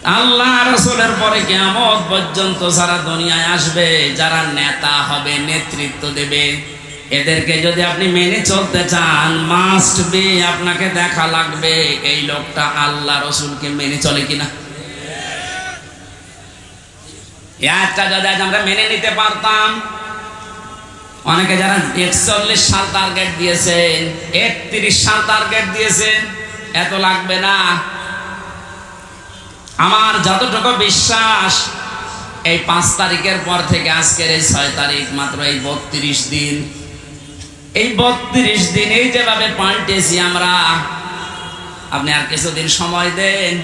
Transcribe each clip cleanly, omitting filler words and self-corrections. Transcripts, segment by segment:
আল্লাহ রাসূলের পরে কিয়ামত পর্যন্ত যারা দুনিয়ায় আসবে, যারা নেতা হবে, নেতৃত্ব দেবে, এদেরকে যদি আপনি মেনে চলতে চান, মাস্ট বি আপনাকে দেখা লাগবে এই লোকটা আল্লাহ রাসূলকে মেনে চলে কিনা। একটা যদি আমরা মেনে নিতে পারতাম, অনেকে যারা 41 সাল টার্গেট দিয়েছেন, 31 সাল টার্গেট দিয়েছেন, এত লাগবে না। আমার যতটুকু বিশ্বাস, এই 5 তারিখের পর থেকে আজকের এই 6 তারিখ, মাত্র এই 32 দিন, এই 32 দিন এই যেভাবে পাল্টেছি আমরা, আপনি আর কিছুদিন সময় দেন,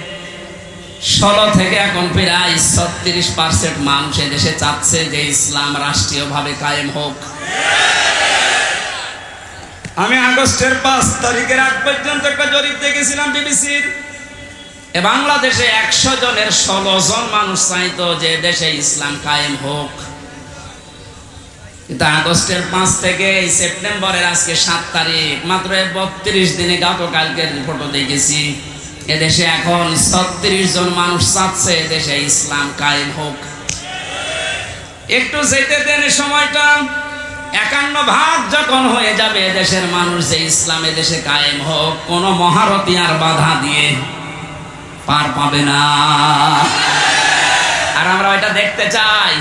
16 থেকে এখন প্রায় 36% মানুষ দেশে চাচ্ছে যে ইসলাম রাষ্ট্রীয়ভাবে কায়েম হোক। আমি আগস্টের 5 তারিখের আগ পর্যন্ত একটা জরিপ দেখেছিলাম বিবিসির, বাংলাদেশে 100 জনের 16 জন মানুষ চাইতো যে দেশে ইসলাম কায়েম হোক। কিন্তু আগস্টের 5 থেকে সেপ্টেম্বরের আজকে 7 তারিখ, মাত্র 32 দিনে গতকালকের রিপোর্টও দেখেছি, এদেশে এখন 36 জন মানুষ চাচ্ছে দেশে ইসলাম কায়েম হোক। একটু যেতে দেন সময়টা, 51 যখন হয়ে যাবে দেশের মানুষ যে ইসলাম দেশে কায়েম হোক, কোন মহারথী আর বাধা দিয়ে পার পাবে না। আর আমরা ওইটা দেখতে চাই।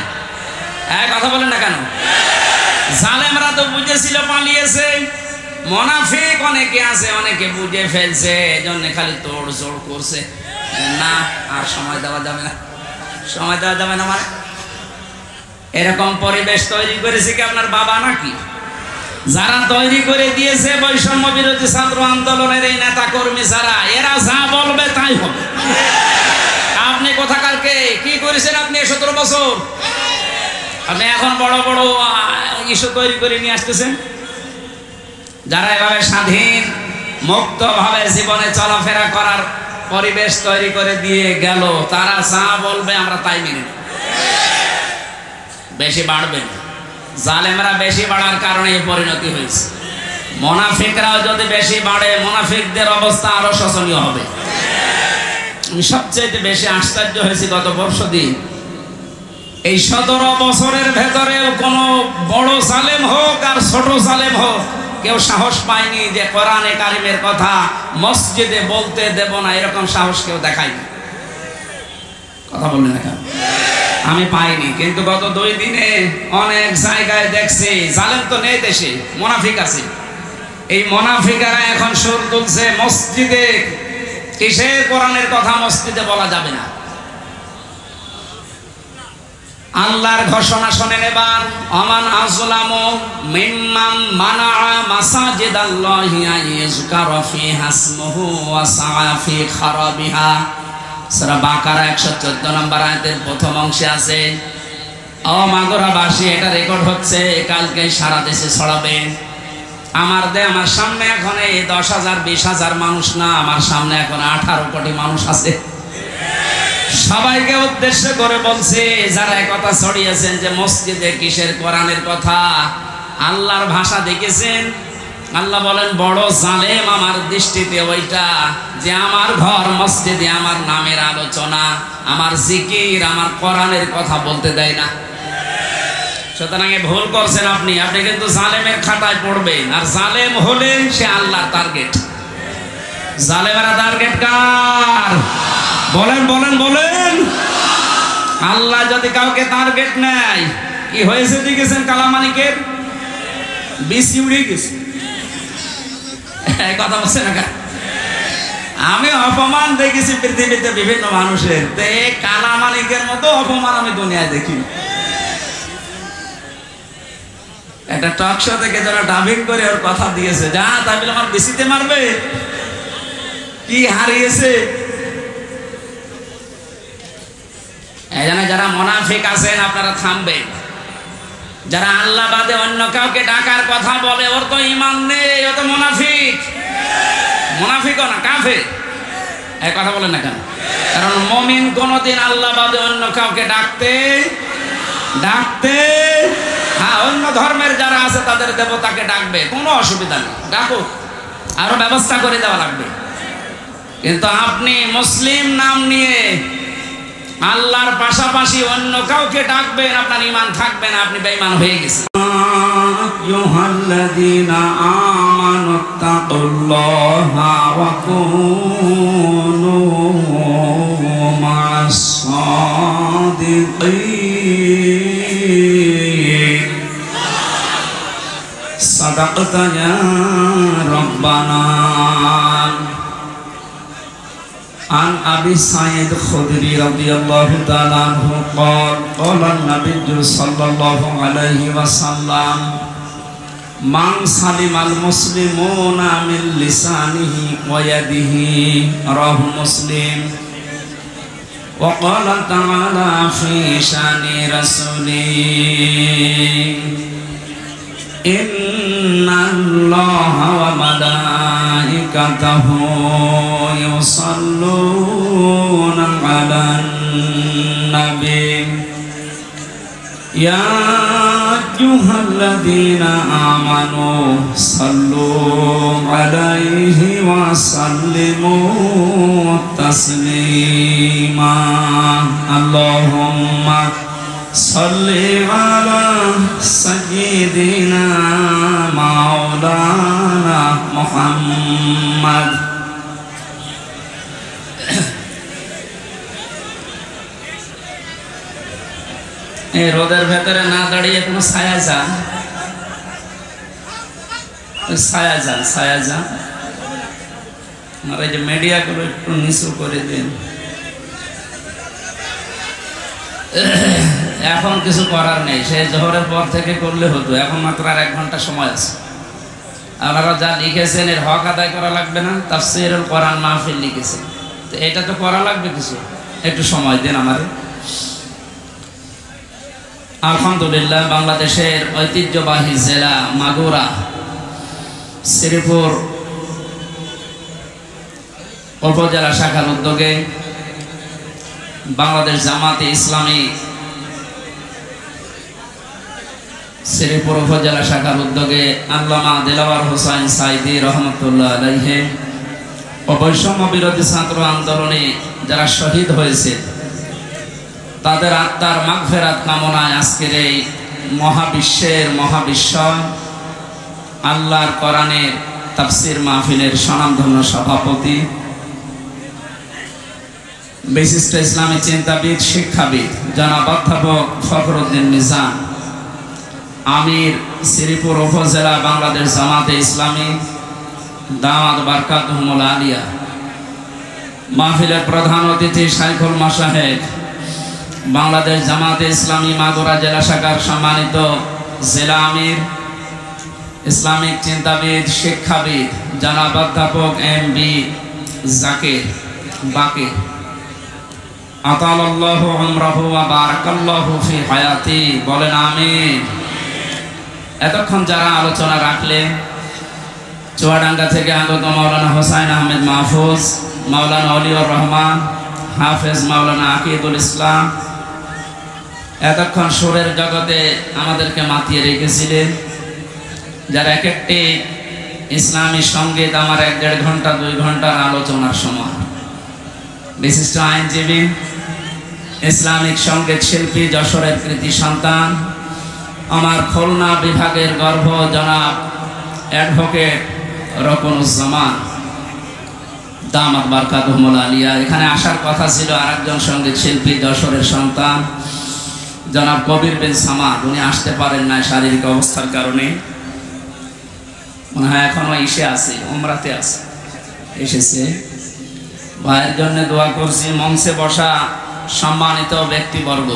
কথা বলেন না কেন? জালেমরা তো বুঝেছিল, পালিয়েছে। মুনাফিক অনেকে আছে, অনেকে বুঝে ফেলছে, এজন্য খালি তোড় জোড় করছে, না আর সময় দেওয়া যাবে না, সময় দেওয়া যাবে না। মানে এরকম পরিবেশ তৈরি করেছে কি আপনার বাবা নাকি? যারা তৈরি করে দিয়েছে বৈষম্য বিরোধী ছাত্র আন্দোলনের এই নেতা কর্মী যারা, এরা যা বলবে তাই হবে। আপনি কোথাকারকে কি করেছেন? আপনি 17 বছর, আপনি এখন বড় বড় ইস্যু তৈরি করে নিয়ে আসতেছেন। যারা এভাবে স্বাধীন মুক্তভাবে জীবনে চলাফেরা করার পরিবেশ তৈরি করে দিয়ে গেল, তারা যা বলবে আমরা তাই মেনে নেব। বেশি বাড়বেন, জালেমরা বেশি বাড়ার কারণে এই পরিণতি হয়েছে। মুনাফিকরাও যদি বেশি বাড়ে, মুনাফিকদের অবস্থা আরো শোচনীয় হবে। আমি সবচেয়ে বেশি আশ্চর্য হয়েছি গত পরশুদিন, এই 17 বছরের ভেতরে কোন বড় জালেম হোক আর ছোট জালেম হোক, কেউ সাহস পায়নি যে কোরআনে কারিমের কথা মসজিদে বলতে দেব না, এরকম সাহস কেউ দেখায়নি। কথা বললেন না কেন? আমি পাইনি। কিন্তু গত 2 দিনে অনেক জায়গায় দেখছি, জালেম তো নেই দেশে, মুনাফিক আছে। এই মুনাফিকেরা এখন সুর তুলছে মসজিদে, কিসের কোরআনের কথা মসজিদে বলা যাবে না। আল্লাহর ঘোষণা শোনেন এবার, আমান আযলামু মিম্মান মানাআ মাসাজিদাল্লাহি আইয়ুযকারা ফিহা ইসমুহু ওয়া সাআ ফি খারাবিহা। সূরা বাকারা 114 নম্বর আয়াতের প্রথম অংশে আছে, ও মাগুরাবাসী, এটা রেকর্ড হচ্ছে, কালকে সারা দেশে ছড়াবে। আমার সামনে এখন এই 10,000 20,000 মানুষ না, আমার সামনে এখন 18 কোটি মানুষ আছে। সবাইকে উদ্দেশ্য করে বলছে, যারা একথা ছড়িয়েছেন যে মসজিদে কিসের কোরআনের কথা, আল্লাহর ভাষা দেখেছেন? আল্লাহ বলেন, বড় জালেম আমার দৃষ্টিতে ওইটা যে আমার ঘর মসজিদে আমার নামের আলোচনা, আমার জিকির, আমার কোরআনের কথা বলতে দেয় না। সুতরাং ভুল করছেন আপনি, আপনি কিন্তু জালেমের খাতায় পড়বেন। আর জালেম হলে সে আল্লাহর টার্গেট। জালেমেরা টার্গেট কার? বলেন বলেন বলেন। আল্লাহ যদি কাউকে টার্গেট নেয়, কি হয়েছে দেখেছেন? কালামানিকের বিসি উড়ে গেছে। কথা বলছে না? আমি অপমান দেখেছি পৃথিবীতে বিভিন্ন মানুষের, কালামানিকের মতো অপমান আমি দুনিয়ায় দেখি। একটা টক শো থেকে যারা ডাবিং করে ওর কথা দিয়েছে, যা তাই বলে আমার বিসিতে মারবে, কি হারিয়েছে। এখানে যারা মুনাফিক আছেন আপনারা থামবেন। যারা আল্লাহ বাদে অন্য কাউকে ডাকার কথা বলে, ওর তো ঈমান নেই, ও তো মুনাফিক। মুনাফিকও না, কাফের। এই কথা বলেন না কেন? কারণ মুমিন কোনদিন আল্লাহ বাদে অন্য কাউকে ডাকতে হ্যাঁ, অন্য ধর্মের যারা আছে তাদের দেবতাকে ডাকবে, কোনো অসুবিধা নেই, ডাকুক, আরো ব্যবস্থা করে দেওয়া লাগবে। কিন্তু আপনি মুসলিম নাম নিয়ে আল্লাহর পাশাপাশি অন্য কাউকে ডাকবেন, আপনার ঈমান থাকবে না, আপনি বেঈমান হয়ে গেছেন। আইয়ুহাল্লাযীনা আমানুত্তাকুল্লাহা ওয়া কুনু মা'আস সাদিকিন। সাদাকতা ইয়া রাব্বানা। عن أبي سعيد الخدري رضي الله تعالى عنه قال قال النبي صلى الله عليه وسلم من سلم المسلمون من لسانه ويده رواه مسلم. وقال تعالى في شأن رسوله إن الله وملائكته يصلون على النبي يا أيها الذين آمنوا صلوا عليه وسلموا تسليما. اللهم صل على سيدنا مولانا محمد. এই রোদের ভেতরে না দাঁড়িয়ে কোনো ছায়া যান, ছায়া যান, ছায়া যান। আমার এই যে মিডিয়াগুলো একটু নিচু করে দিন। এখন কিছু করার নেই, সেই জোহরের পর থেকে করলে হতো, এখন মাত্র আর 1 ঘন্টা সময় আছে। আপনারা যা লিখেছেন এর হক আদায় করা লাগবে না? তাফসীরুল কোরআন মাহফিল লিখেছেন, তো এটা তো করা লাগবে কিছু, একটু সময় দেন আমারে। আলহামদুলিল্লাহ, বাংলাদেশের ঐতিহ্যবাহী জেলা মাগুরা শ্রীপুর উপজেলা শাখার উদ্যোগে বাংলাদেশ জামাতে ইসলামী শ্রীপুর উপজেলা শাখার উদ্যোগে আল্লামা দিলওয়ার হোসেন সাইদি রহমতুল্লাহ আলাইহি ও বৈষম্য বিরোধী ছাত্র আন্দোলনে যারা শহীদ হয়েছে তাদের আত্মার মাগফিরাত কামনায় আজকের এই মহাবিশ্বের মহাবিশ্ব আল্লাহর কোরআনের তাফসীর মাহফিলের স্বনামধন্য সভাপতি, বিশিষ্ট ইসলামী চিন্তাবিদ, শিক্ষাবিদ জনাব অধ্যাপক ফখরুদ্দিন মিজান, আমির শ্রীপুর উপজেলা বাংলাদেশ জামাতে ইসলামী দাওয়াত বারকাতুহুল আলিয়া, মাহফিলের প্রধান অতিথি শাইখুল মাশায়েখ বাংলাদেশ জামাতে ইসলামী মাগুরা জেলা শাখার সম্মানিত জেলা আমির, ইসলামিক চিন্তাবিদ, শিক্ষাবিদ জনাব অধ্যাপক এম.বি. জাকির বাকির, আতালাল্লাহু উমরাহু ওয়া বারাকাল্লাহু ফি হায়াতি, বলেন আমিন। এতক্ষণ যারা আলোচনা রাখলেন, চুয়াডাঙ্গা থেকে আগত মাওলানা হোসাইন আহমেদ মাহফুজ, মাওলানা অলিউর রহমান, হাফেজ মাওলানা আকিদুল ইসলাম, এতক্ষণ সুরের জগতে আমাদেরকে মাতিয়ে রেখেছিলেন, যার এক একটি ইসলামী সঙ্গীত আমার 1-1.5 ঘন্টা 2 ঘন্টার আলোচনার সময়। বিশিষ্ট আইনজীবী, ইসলামিক সঙ্গীত শিল্পী, যশোরের কৃতি সন্তান, আমার খুলনা বিভাগের গর্ব জনাব অ্যাডভোকেট রকনুজ্জামান দামাত বারকাতুহুল আলিয়া। এখানে আসার কথা ছিল আরেকজন সঙ্গীত শিল্পী, যশোরের সন্তান জনাব কবির বিন সামাদ, উনি আসতে পারেন না শারীরিক অবস্থার কারণে, মনে হয় এখনো ইসে আছে, উমরাতে আছে, এসেছে। ভাইয়ের জন্য দোয়া করছি। মঞ্চে বসা সম্মানিত ব্যক্তিবর্গ,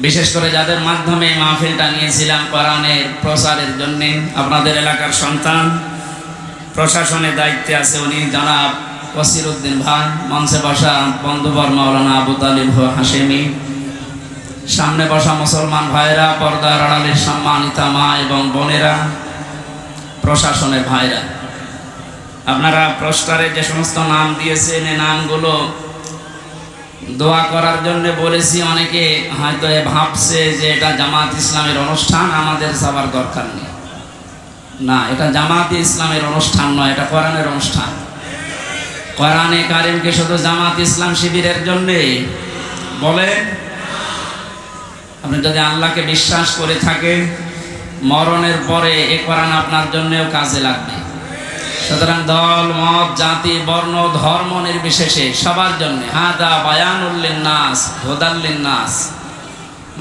বিশেষ করে যাদের মাধ্যমে মাহফিলটা নিয়েছিলাম কোরআনের প্রচারের জন্য, আপনাদের এলাকার সন্তান, প্রশাসনের দায়িত্বে আছে উনি জনাব ওয়াসিরউদ্দিন ভাই, মঞ্চে বসা বন্ধুবর মাওলানা আবু তালিব হাশেমি, সামনে বসা মুসলমান ভাইরা, পর্দার আড়ালের সম্মানিতা মা এবং বোনেরা, প্রশাসনের ভাইরা, আপনারা পোস্টারে যে সমস্ত নাম দিয়েছেন এই নামগুলো দোয়া করার জন্য বলেছি। অনেকে হয়তো ভাবছে যে এটা জামাত ইসলামের অনুষ্ঠান, আমাদের যাবার দরকার নেই। না, এটা জামাতে ইসলামের অনুষ্ঠান নয়, এটা কোরআনের অনুষ্ঠান। কোরআনে কারিম কি শুধু জামাত ইসলাম শিবিরের জন্য? বলেন। আপনি যদি আল্লাহকে বিশ্বাস করে থাকেন, মরণের পরে এই কোরআন আপনার জন্যও কাজে লাগবে। সুতরাং দল, মত, জাতি, বর্ণ, ধর্ম নির্বিশেষে সবার জন্য হাদা বায়ানুল লিন্নাস হুদাল লিন্নাস,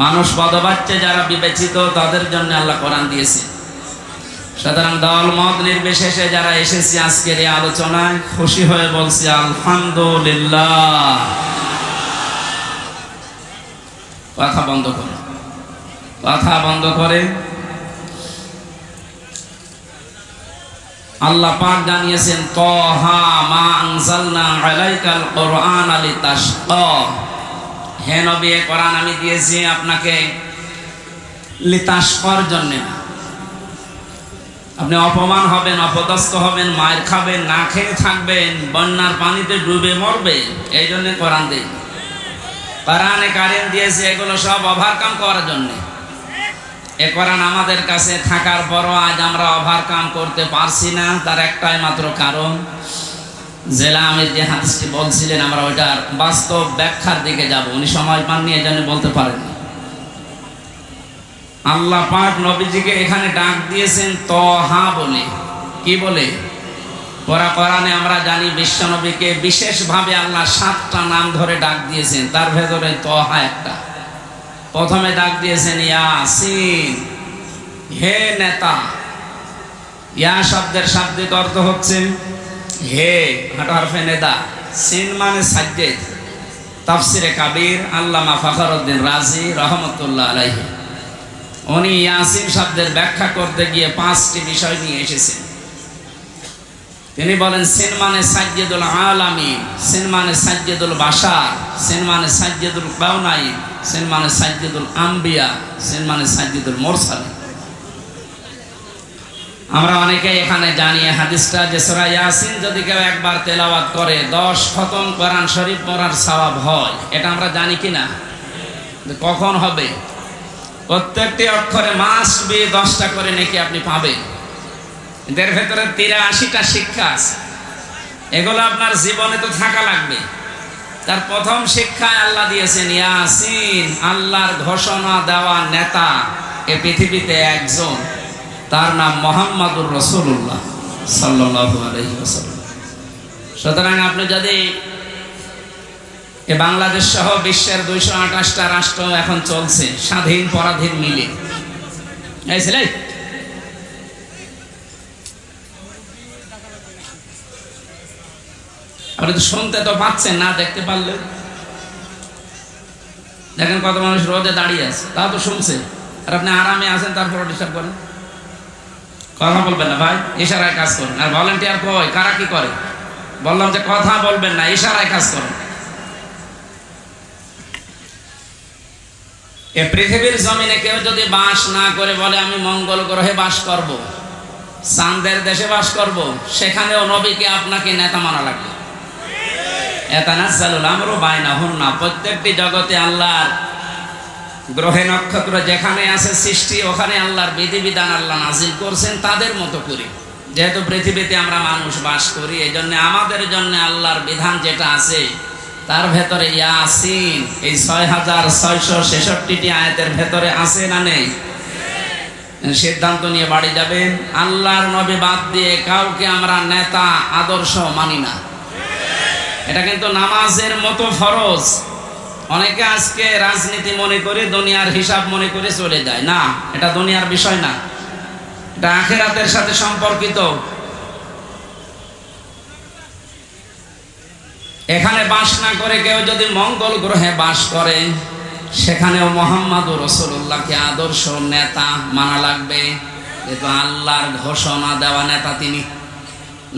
মানুষ পদবাচ্চে যারা বিবেচিত তাদের জন্য আল্লাহ কোরআন দিয়েছে। সুতরাং দল মত নির্বিশেষে যারা এসেছি আজকের এই আলোচনায়, খুশি হয়ে বলছি আলহামদুলিল্লাহ। কথা বন্ধ করে, কথা বন্ধ করে। আল্লাহ পাক জানিয়েছেন তাহা মা আনজালনা আলাইকাল কুরআনা লিতাশকা, হে নবী এই কোরআন আমি দিয়েছি আপনাকে লিতাশকার জন্য। আপনি অপমান হবেন, অপদস্থ হবেন, মায়ের খাবেন, না খেয়ে থাকবেন, বন্যার পানিতে ডুবে মরবেন, এই জন্য কোরআন দেই। কোরআনে কারিম দিয়েছে এগুলো সব ওভারকাম করার জন্য। এ কোরআন আমাদের কাছে থাকার পরও আজ আমরা ওভারকাম করতে পারছি না, তার একটাই মাত্র কারণ, জেলা আমির যে হাদিসটি বলছিলেন আমরা ওইটার বাস্তব ব্যাখ্যার দিকে যাব, উনি সময় পাননি এই জন্য বলতে পারেননি। আল্লাহ পাক নবীজিকে এখানে ডাক দিয়েছেন তহা বলে। কি বলে? কোরআনে আমরা জানি বিশ্ব নবীকে বিশেষভাবে আল্লাহ 7টা নাম ধরে ডাক দিয়েছেন, তার ভেতরে তহা একটা। প্রথমে ডাক দিয়েছেন ইয়াসিন, হে নেতা। ইয়া শব্দের শাব্দিক অর্থ হচ্ছে হে, হরফে নেদা। সিন মানে সাজ্জেদ। তাফসিরে কাবীর আল্লামা ফখরুদ্দিন রাজি রহমতুল্লাহ আলাইহি উনি ইয়াসিন শব্দের ব্যাখ্যা করতে গিয়ে 5টি বিষয় নিয়ে এসেছেন। তিনি বলেন সিন মানে সাজ্জেদুল আলামিন, সিন মানে সাজ্জেদুল বাশার, সিন মানে সাজ্জেদুল কাউনাইন, সিন মানে সাজ্জেদুল আম্বিয়া, সিন মানে সাজ্জেদুল মুরসালিন। আমরা অনেকে এখানে জানি হাদিসটা যে সূরা ইয়াসিন যদি কেউ একবার তেলাওয়াত করে 10 খতম কোরআন শরীফ পড়ার সওয়াব হয়। এটা আমরা জানি কিনা? কখন হবে? প্রত্যেকটি অক্ষরে মাস্ট বি 10টা করে নেকি আপনি পাবেন। এদের ভেতরে 83টা শিক্ষা আছে, এগুলো আপনার জীবনে তো থাকা লাগবে। তার প্রথম শিক্ষায় আল্লাহ দিয়েছেন ইয়াসিন, আল্লাহর ঘোষণা দেওয়া নেতা এ পৃথিবীতে একজন, তার নাম মুহাম্মাদুর রাসূলুল্লাহ সাল্লাল্লাহু আলাইহি ওয়াসাল্লাম। সুতরাং আপনি যদি বাংলাদেশ সহ বিশ্বের 228টা রাষ্ট্র এখন চলছে স্বাধীন পরাধীন মিলে, আপনি তো শুনতে তো পাচ্ছেন না, দেখতে পারলে দেখেন কত মানুষ রোদে দাঁড়িয়ে আছে, তা তো শুনছে। আর আপনি আরামে আছেন, তারপর ডিস্টার্ব করেন। কথা বলবেন না ভাই, ইশারায় কাজ করেন। আর ভলান্টিয়ার কই, কারা কি করে? বললাম যে কথা বলবেন না, ইশারায় কাজ করেন। এ পৃথিবীর জমিনে কেউ যদি বাস না করে বলে আমি মঙ্গল গ্রহে বাস করব, চাঁদের দেশে বাস করব, সেখানেও নবীকে আপনাকে নেতা মানা লাগবে। এতানাজ্জালুল আমরু বাইনাহুন্না, প্রত্যেকটি জগতে আল্লাহর গ্রহে নক্ষত্র যেখানে আছে সৃষ্টি, ওখানে আল্লাহর বিধিবিধান আল্লাহ নাজিল করছেন তাদের মতো করে। যেহেতু পৃথিবীতে আমরা মানুষ বাস করি, এই জন্য আমাদের জন্য আল্লাহর বিধান যেটা আছে তার ভেতরে ইয়াসিন এই 6666টি আয়াতের ভেতরে আছে না নেই? সিদ্ধান্ত নিয়ে বাড়ি যাবেন, আল্লাহর নবী বাদ দিয়ে কাউকে আমরা নেতা আদর্শ মানি না। এটা কিন্তু নামাজের মতো ফরজ। অনেকে আজকে রাজনীতি মনে করে, দুনিয়ার হিসাব মনে করে চলে যায়। না, এটা দুনিয়ার বিষয় না, এটা আখিরাতের সাথে সম্পর্কিত। এখানে বাস না করে কেউ যদি মঙ্গল গ্রহে বাস করে, সেখানেও মুহাম্মাদুর রাসূলুল্লাহকে আদর্শ নেতা মানা লাগবে। যেহেতু আল্লাহর ঘোষণা দেওয়া নেতা তিনি।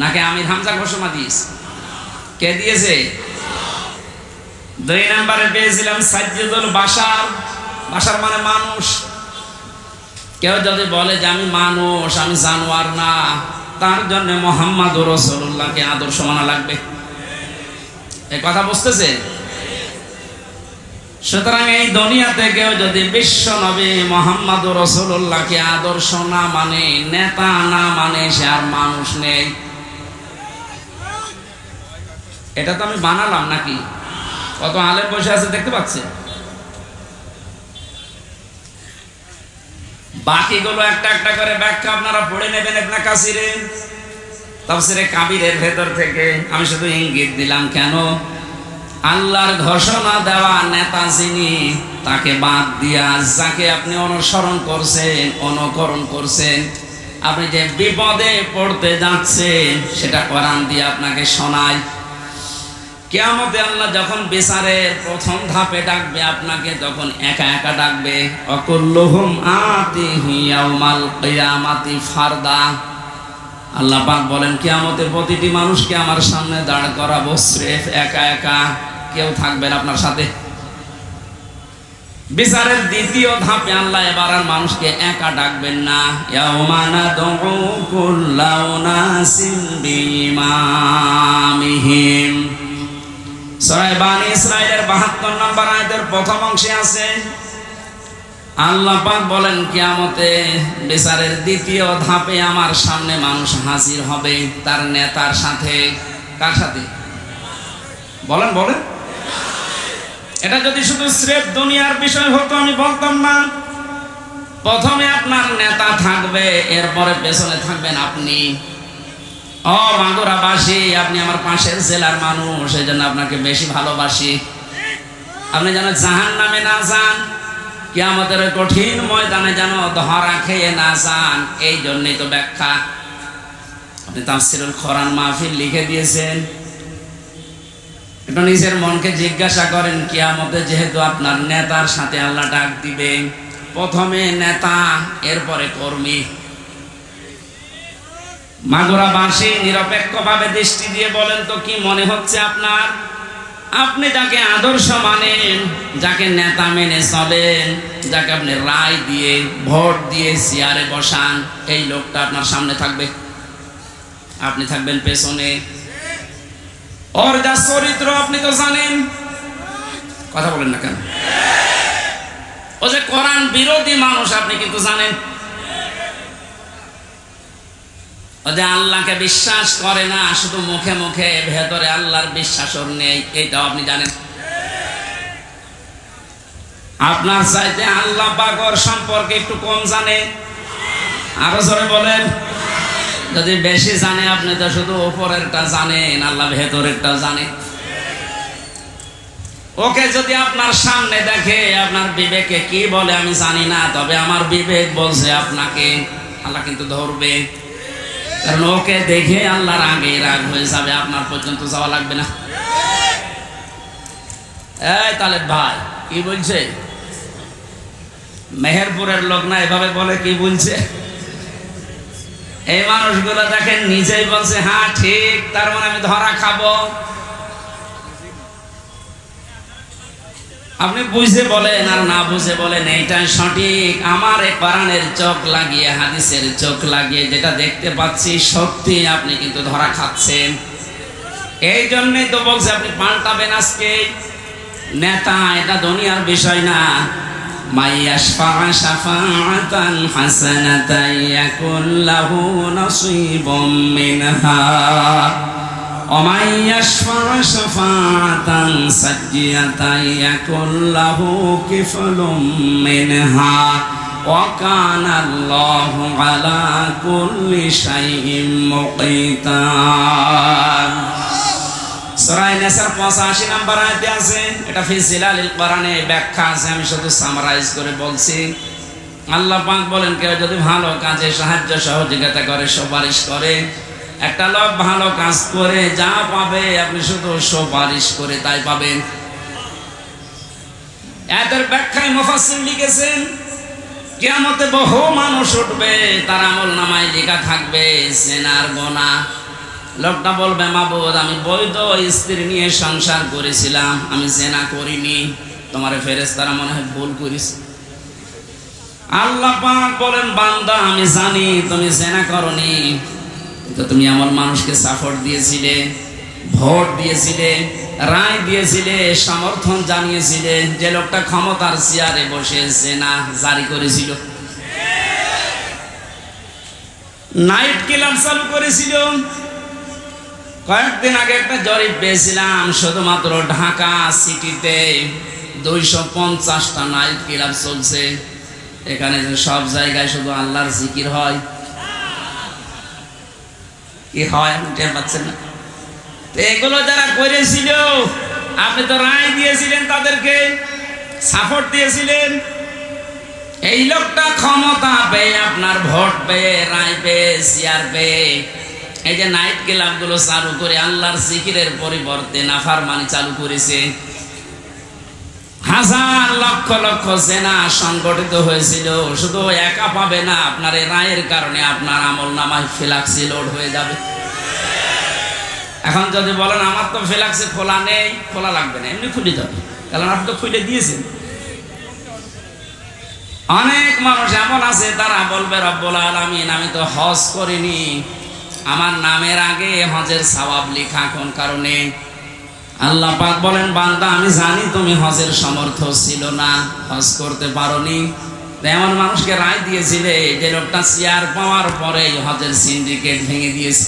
নাকি আমির হামজা ঘোষণা দিয়েছে? কে দিয়েছে? 2 নম্বরে পেয়েছিলাম সাজ্জেদুল বাশার। বাশার মানে মানুষ। কেউ যদি বলে যে আমি মানুষ, আমি জানোয়ার না, তার জন্য মুহাম্মাদুর রাসূলুল্লাহকে আদর্শ মানা লাগবে। এই কথা বুঝতেছে? সুতরাং এই দুনিয়াতে কেউ যদি বিশ্ব নবী মুহাম্মাদুর রাসূলুল্লাহকে আদর্শ না মানে, নেতা না মানে, সে আর মানুষ নেই। এটা তো আমি বানালাম নাকি? কত আলেম বসে আছে দেখতে পাচ্ছেন। বাকিগুলো একটা একটা করে ব্যাখ্যা আপনারা পড়ে নেবেন ইবনে কাসিরে, তাফসিরে কাবিরের ভেতর থেকে। আমি শুধু ইঙ্গিত দিলাম কেন, আল্লাহর ঘোষণা দেওয়া নেতা যিনি, তাকে বাদ দিয়া যাকে আপনি অনুসরণ করছেন, অনুকরণ করছেন, আপনি যে বিপদে পড়তে যাচ্ছেন সেটা কোরআন দিয়ে আপনাকে শোনায়। কিয়ামতে আল্লাহ যখন বিচারের প্রথম ধাপে ডাকবে আপনাকে, তখন একা একা ডাকবে। অকুল্লুহুম আতিহি ইয়াউমাল কিয়ামাতি ফারদা। আল্লাহ পাক বলেন কিয়ামতে প্রতিটি মানুষকে আমার সামনে দাঁড় করাবো স্রেফ একা একা, কেউ থাকবেন আপনার সাথে। বিচারের দ্বিতীয় ধাপে আল্লাহ এবার আর মানুষকে একা ডাকবেন না। ইয়াউমা নাদউ কুল্লা উনাসিন বিইমামিহিম। সূরা বানী ইসরাঈলের ৭২ নম্বর আয়াতের প্রথম অংশে আছে আল্লাহ পাক বলেন কিয়ামতে বিচারের দ্বিতীয় ধাপে আমার সামনে মানুষ হাজির হবে তার নেতার সাথে। কার সাথে বলেন বলেন? এটা যদি শুধু স্রেফ দুনিয়ার বিষয় হতো আমি বলতাম না। প্রথমে আপনার নেতা থাকবে, এরপরে পেছনে থাকবেন আপনি। ও মাগুরাবাসী, আপনি আমার পাশের জেলার মানুষ, এই জন্য আপনাকে বেশি ভালোবাসি। আপনি যেন জাহান্নামে না যান, কিয়ামতের কঠিন ময়দানে যেন ধরা খেয়ে না যান, এই জন্যই তো ব্যাখ্যা। আপনি তাফসীরুল কোরআন মাহফিল লিখে দিয়েছেন। এটা নিজের মনকে জিজ্ঞাসা করেন, কিয়ামতে যেহেতু আপনার নেতার সাথে আল্লাহ ডাক দিবে, প্রথমে নেতা এরপরে কর্মী। মাগুরাবাসী নিরপেক্ষভাবে দৃষ্টি দিয়ে বলেন তো কি মনে হচ্ছে আপনার? আপনি যাকে আদর্শ মানেন, যাকে নেতা মেনে চলেন, যাকে আপনি রায় দিয়ে ভোট দিয়ে চেয়ারে বসান, এই লোকটা আপনার সামনে থাকবে, আপনি থাকবেন পেছনে। ওর যা চরিত্র আপনি তো জানেন। কথা বলেন না কেন? ও যে কোরআন বিরোধী মানুষ আপনি কিন্তু জানেন। ও যে আল্লাহকে বিশ্বাস করে না, শুধু মুখে মুখে, ভেতরে আল্লাহর বিশ্বাস ওর নেই, এইটাও আপনি জানেন। আপনার চাইতে আল্লাহ পাক ওর সম্পর্কে একটু কম জানে। আরো জোরে বলেন। যদি বেশি জানে, আপনি তো শুধু উপরেরটা জানেন, আল্লাহ ভেতরেরটা জানে। ওকে যদি আপনার সামনে দেখে, আপনার বিবেকে কি বলে আমি জানি না, তবে আমার বিবেক বলছে আপনাকে আল্লাহ কিন্তু ধরবে। কারণ ওকে দেখে আল্লাহর আগে রাগ হয়ে যাবে, আপনার পর্যন্ত যাওয়া লাগবে না। এই তাহলে ভাই কি বলছে? মেহেরপুরের লোক না এভাবে বলে, কি বলছে? এই মানুষগুলো দেখেন নিজেই বলছে হ্যাঁ ঠিক, তার মানে আমি ধরা খাবো। আপনি বুঝে বলেন আর না বুঝে বলেন এইটাই সঠিক। আমার এই কোরআনের চোখ লাগিয়ে, হাদিসের চোখ লাগিয়ে যেটা দেখতে পাচ্ছি সত্যি, আপনি কিন্তু ধরা খাচ্ছেন। এই জন্যই তো বলছে আপনি পাল্টাবেন আজকে। নেতা এটা দুনিয়ার বিষয় না। মাইয়াশফা শাফাআতান হাসানাতান ইয়াকুল লাহু নাসীবুম মিনহা ওয়া মাইয়াশফা শাফাআতান সাজ্জিয়াতান ইয়াকুল লাহু কিফলুম মিনহা ওয়া কানা আল্লাহু আলা কুল্লি শাইইন মুকিতা। সূরা নিসার 85 নম্বর আয়াতে আছে, এটা ফি জিলালিল কোরআনে ব্যাখ্যা আছে, আমি শুধু সামারাইজ করে বলছি। আল্লাহ পাক বলেন কেউ যদি ভালো কাজে সাহায্য সহযোগিতা করে, সুপারিশ করে, একটা লোক ভালো কাজ করে যা পাবে আপনি শুধু সুপারিশ করে তাই পাবেন। এদের ব্যাখ্যায় মুফাসসির লিখেছেন কিয়ামতে বহু মানুষ উঠবে, তার আমলনামায় লেখা থাকবে জিনার গুনাহ। লোকটা বলবে মাবুদ আমি বৈধ স্ত্রী নিয়ে সংসার করেছিলাম, আমি জিনা করিনি, তোমার ফেরেশতারা মনে হয় ভুল করিস। আল্লাহ পাক বলেন বান্দা আমি জানি তুমি জিনা করনি, তো তুমি এমন মানুষকে সাপোর্ট দিয়েছিলে, ভোট দিয়েছিলে, রায় দিয়েছিলে, সমর্থন জানিয়েছিলে, যে লোকটা ক্ষমতার চেয়ারে বসে জিনা জারি করেছিল, নাইট ক্লাব চালু করেছিল, কয়েকদিন আগে একটা জরিপ পেয়েছিলাম, শুধুমাত্র ঢাকা সিটিতে 250টা নাইট ক্লাব চলছে। এখানে যে সব জায়গায় শুধু আল্লাহর জিকির হয়, কি হয় আপনি টের পাচ্ছেন না? এগুলো যারা করেছিল, আপনি তো রায় দিয়েছিলেন, তাদেরকে সাপোর্ট দিয়েছিলেন। এই লোকটা ক্ষমতা পেয়ে, আপনার ভোট পেয়ে, রায় পেয়ে, চেয়ার পেয়ে এই যে নাইট ক্লাব গুলো চালু করে আল্লাহর জিকিরের পরিবর্তে নাফরমানি চালু করেছে। হাজার লক্ষ লক্ষ জেনা সংগঠিত হয়েছিল। শুধু একা পাবে না, আপনার এই রায়ের কারণে আপনার আমলনামায় ফ্ল্যাক্সি লোড হয়ে যাবে। এখন যদি বলেন আমার তো ফ্ল্যাক্সি খোলা নেই, খোলা লাগবে না, এমনি খুলে যাবে, কারণ আপনি তো খুলে দিয়েছেন। অনেক মানুষ এমন আছে তারা বলবে রব্বুল আলামিন আমি তো হজ করিনি, আমার নামের আগে হজের সওয়াব লেখা, কোন কারণে? আল্লাহ পাক বলেন বান্দা আমি জানি তুমি হজের সামর্থ্য ছিল না, হজ করতে পারোনি। এমন মানুষকে রায় দিয়েছিলে যে লোকটা চেয়ার পাওয়ার পরে হজের সিন্ডিকেট ভেঙে দিয়েছে।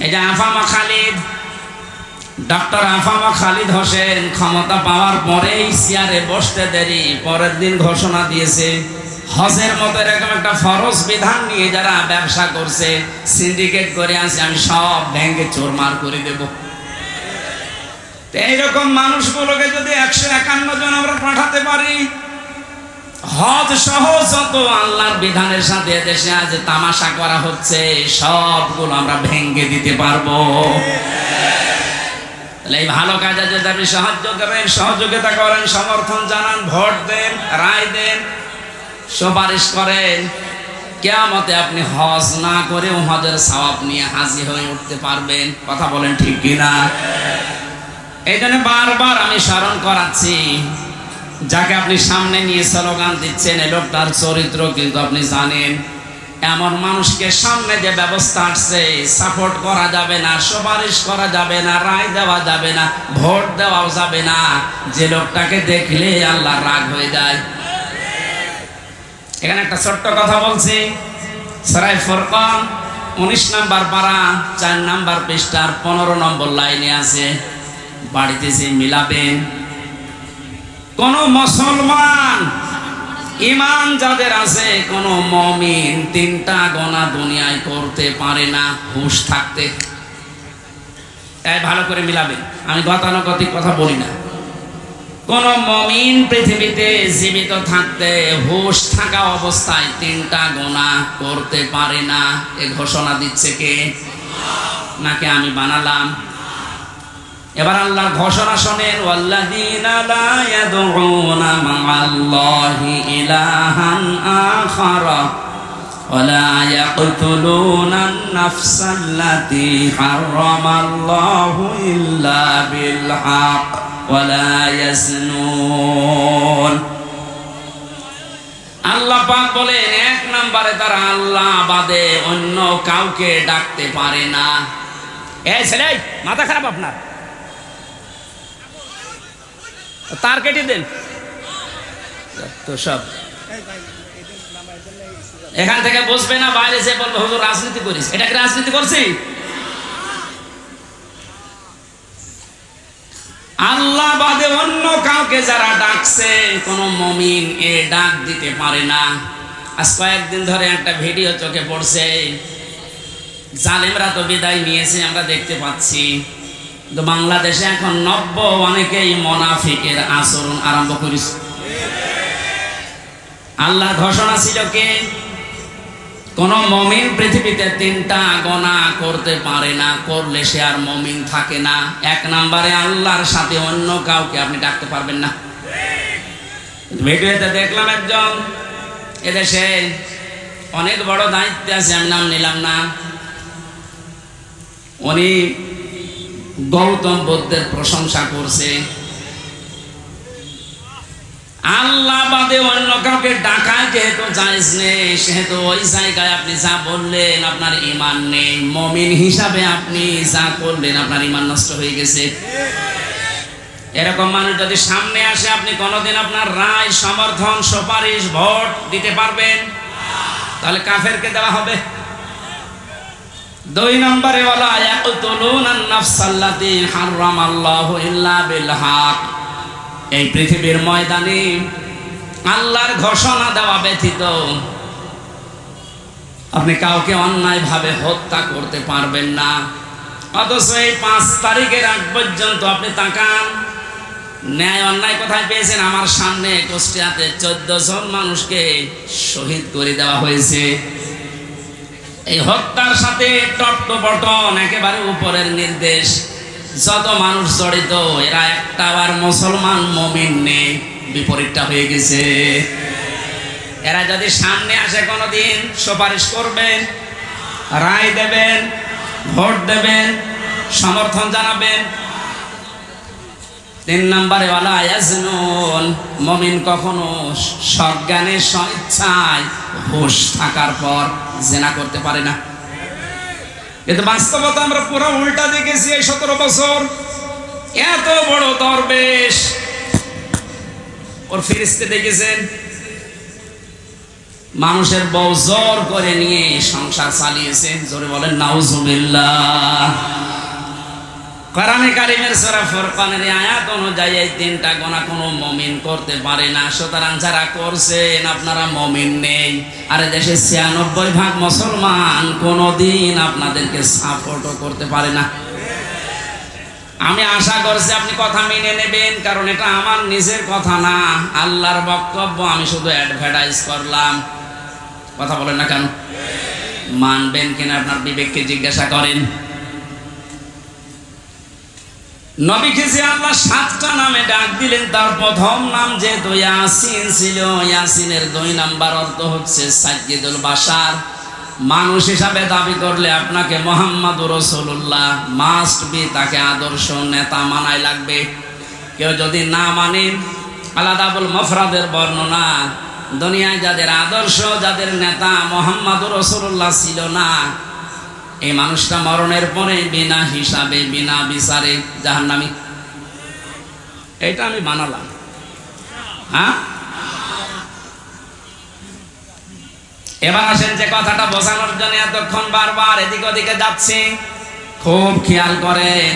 এটা আফামা খালিদ, ডক্টর আফামা খালিদ হোসেন ক্ষমতা পাওয়ার পরেই চেয়ারে বসতে দেরি, পরের দিন ঘোষণা দিয়েছে হজের মতো এরকম একটা ফরজ বিধান নিয়ে যারা ব্যবসা করছে, সিন্ডিকেট করে আছে, আমি সব ব্যাংকে চোরমার করে দেব। এইরকম মানুষগুলোকে যদি 151 জন আমরা পাঠাতে পারি, হজ সহ যত আল্লাহর বিধানের সাথে দেশে আজ তামাশা করা হচ্ছে সবগুলো আমরা ভেঙে দিতে পারবো। এই ভালো কাজে যদি আপনি সাহায্য করেন, সহযোগিতা করেন, সমর্থন জানান, ভোট দেন, রায় দেন, সুপারিশ করেন, কিয়ামতে আপনি হজ না করেও হজের সওয়াব নিয়ে হাজির হয়ে উঠতে পারবেন। কথা বলেন ঠিক কিনা? এই জন্য বারবার আমি স্মরণ করাচ্ছি, যাকে আপনি সামনে নিয়ে স্লোগান দিচ্ছেন এই লোকটার চরিত্র কিন্তু আপনি জানেন। এমন মানুষকে সামনে যে ব্যবস্থা আসছে, সাপোর্ট করা যাবে না, সুপারিশ করা যাবে না, রায় দেওয়া যাবে না, ভোট দেওয়াও যাবে না। যে লোকটাকে দেখলে আল্লাহ রাগ হয়ে যায়। এখানে একটা ছোট্ট কথা বলছি, সূরা ফুরকান 19 নম্বর পারা 4 নম্বর পৃষ্ঠার 15 নম্বর লাইনে আছে, বাড়িতে যে মিলাবেন। কোন মুসলমান ঈমান যাদের আছে, কোন মুমিন 3টা গোনা দুনিয়ায় করতে পারে না হুঁশ থাকতে। তাই ভালো করে মিলাবেন, আমি গতানুগতিক কথা বলি না। কোন মুমিন পৃথিবীতে জীবিত থাকতে হুঁশ থাকা অবস্থায় 3টা গোনা করতে পারে না। এ ঘোষণা দিচ্ছে কে? নাকি আমি বানালাম? এবার আল্লাহর ঘোষণা শোনেন, ওয়াল্লাযীনা লা ইয়াদউনা মা'আল্লাহি ইলাহান আখারা ওয়া লা ইয়াকতুলুনান নাফসাল্লাতী হারামাল্লাহু ইল্লা বিল হক ওয়া লা ইয়াজনুন। আল্লাহ পাক বলেন 1 নম্বরে তারা আল্লাহ বাদে অন্য কাউকে ডাকতে পারে না। এই ছেলে, মাথা খারাপ আপনার? তার কেটে দেন তো সব। এখান থেকে বসবে না, বাইরে যে বলবে হুজুর রাজনীতি করিস। এটা কি রাজনীতি করছি? আল্লাহ বাদে অন্য কাউকে যারা ডাকছে, কোন মুমিন এ ডাক দিতে পারে না। আজ কয়েকদিন ধরে একটা ভিডিও চোখে পড়ছে, জালেমরা তো বিদায় নিয়েছে আমরা দেখতে পাচ্ছি, তো বাংলাদেশে এখন নব্য অনেকেই মুনাফিকের আচরণ আরম্ভ করেছে। আল্লাহর ঘোষণা ছিল কে? কোন মুমিন পৃথিবীতে 3টা গোনা করতে পারে না, করলে সে আর মুমিন থাকে না। 1 নম্বরে আল্লাহর সাথে অন্য কাউকে আপনি ডাকতে পারবেন না। ভিডিওতে দেখলাম একজন এদেশে অনেক বড় দায়িত্বে আছে, আমি নাম নিলাম না, উনি গৌতম বুদ্ধের প্রশংসা করছে। আল্লাহ বাদে অন্য কাউকে ডাকা যেহেতু জায়েজ নেই, সেহেতু ওই জায়গায় আপনি যা বললেন আপনার ঈমান নেই। মুমিন হিসাবে আপনি যা করলেন আপনার ঈমান নষ্ট হয়ে গেছে। এরকম মানুষ যদি সামনে আসে, আপনি কোনোদিন আপনার রায়, সমর্থন, সুপারিশ, ভোট দিতে পারবেন? তাহলে কাফেরকে দেওয়া হবে। দুই নম্বরে ওয়ালা ইয়াকতুলুনান নাফসাল্লাতী হারামাল্লাহু ইল্লা বিল হক। এই পৃথিবীর ময়দানে আল্লাহর ঘোষণা দেওয়া ব্যতীত আপনি কাউকে অন্যায়ভাবে হত্যা করতে পারবেন না। অথচ এই 5 তারিখের আগ পর্যন্ত আপনি তাকান, ন্যায় অন্যায় কোথায় পেয়েছেন? আমার সামনে কুষ্টিয়াতে 14 জন মানুষকে শহীদ করে দেওয়া হয়েছে। এই হত্যার সাথে টট বটন একেবারে উপরের নির্দেশ। যত মানুষ জড়িত এরা একটা আর মুসলমান মুমিন নেই, বিপরীতটা হয়ে গেছে। এরা যদি সামনে আসে কোনোদিন সুপারিশ করবেন, রায় দেবেন, ভোট দেবেন, সমর্থন জানাবেন। 3 নম্বরে ওয়ালা ইয়াজনুন, মুমিন কখনো সজ্ঞানে স্বেচ্ছায় হুঁশ থাকার পর জিনা করতে পারে না। কিন্তু বাস্তবতা আমরা পুরো উল্টা দেখেছি। এই 17 বছর এত বড় দরবেশ, ওর ফিরিস্তে দেখেছেন, মানুষের বউ জোর করে নিয়ে সংসার চালিয়েছে। জোরে বলেন নাউজুবিল্লাহ। কোরআনে কারীমের সূরা ফুরকানের আয়াত অনুযায়ী এই 3টা গুনাহ কোনো মুমিন করতে পারে না। সুতরাং যারা করছেন আপনারা মুমিন নেই। আর দেশে 96% মুসলমান কোনোদিন আপনাদেরকে সাপোর্টও করতে পারে না। আমি আশা করছি আপনি কথা মেনে নেবেন, কারণ এটা আমার নিজের কথা না, আল্লাহর বক্তব্য। আমি শুধু অ্যাডভার্টাইজ করলাম। কথা বলেন না কেন? মানবেন কিনা আপনার বিবেককে জিজ্ঞাসা করেন। নবীকে যে আল্লাহ 7টা নামে ডাক দিলেন, তার প্রথম নাম যেহেতু ইয়াসিন ছিল, ইয়াসিনের 2 নাম্বার অর্থ হচ্ছে সাইয়্যিদুল বাশার। মানুষ হিসাবে দাবি করলে আপনাকে মুহাম্মাদুর রাসূলুল্লাহ মাস্ট বি, তাকে আদর্শ নেতা মানাই লাগবে। কেউ যদি না মানেন, আলাদাবুল মুফরাদের বর্ণনা, দুনিয়ায় যাদের আদর্শ, যাদের নেতা মুহাম্মাদুর রাসূলুল্লাহ ছিল না, এই মানুষটা মরণের পরে বিনা হিসাবে বিনা বিচারে জাহান্নামী। এটা আমি মানালাম। হ্যাঁ, এবার আসেন যে কথাটা বোঝানোর জন্য এতক্ষণ বারবার এদিক ওদিকে যাচ্ছি, খুব খেয়াল করেন।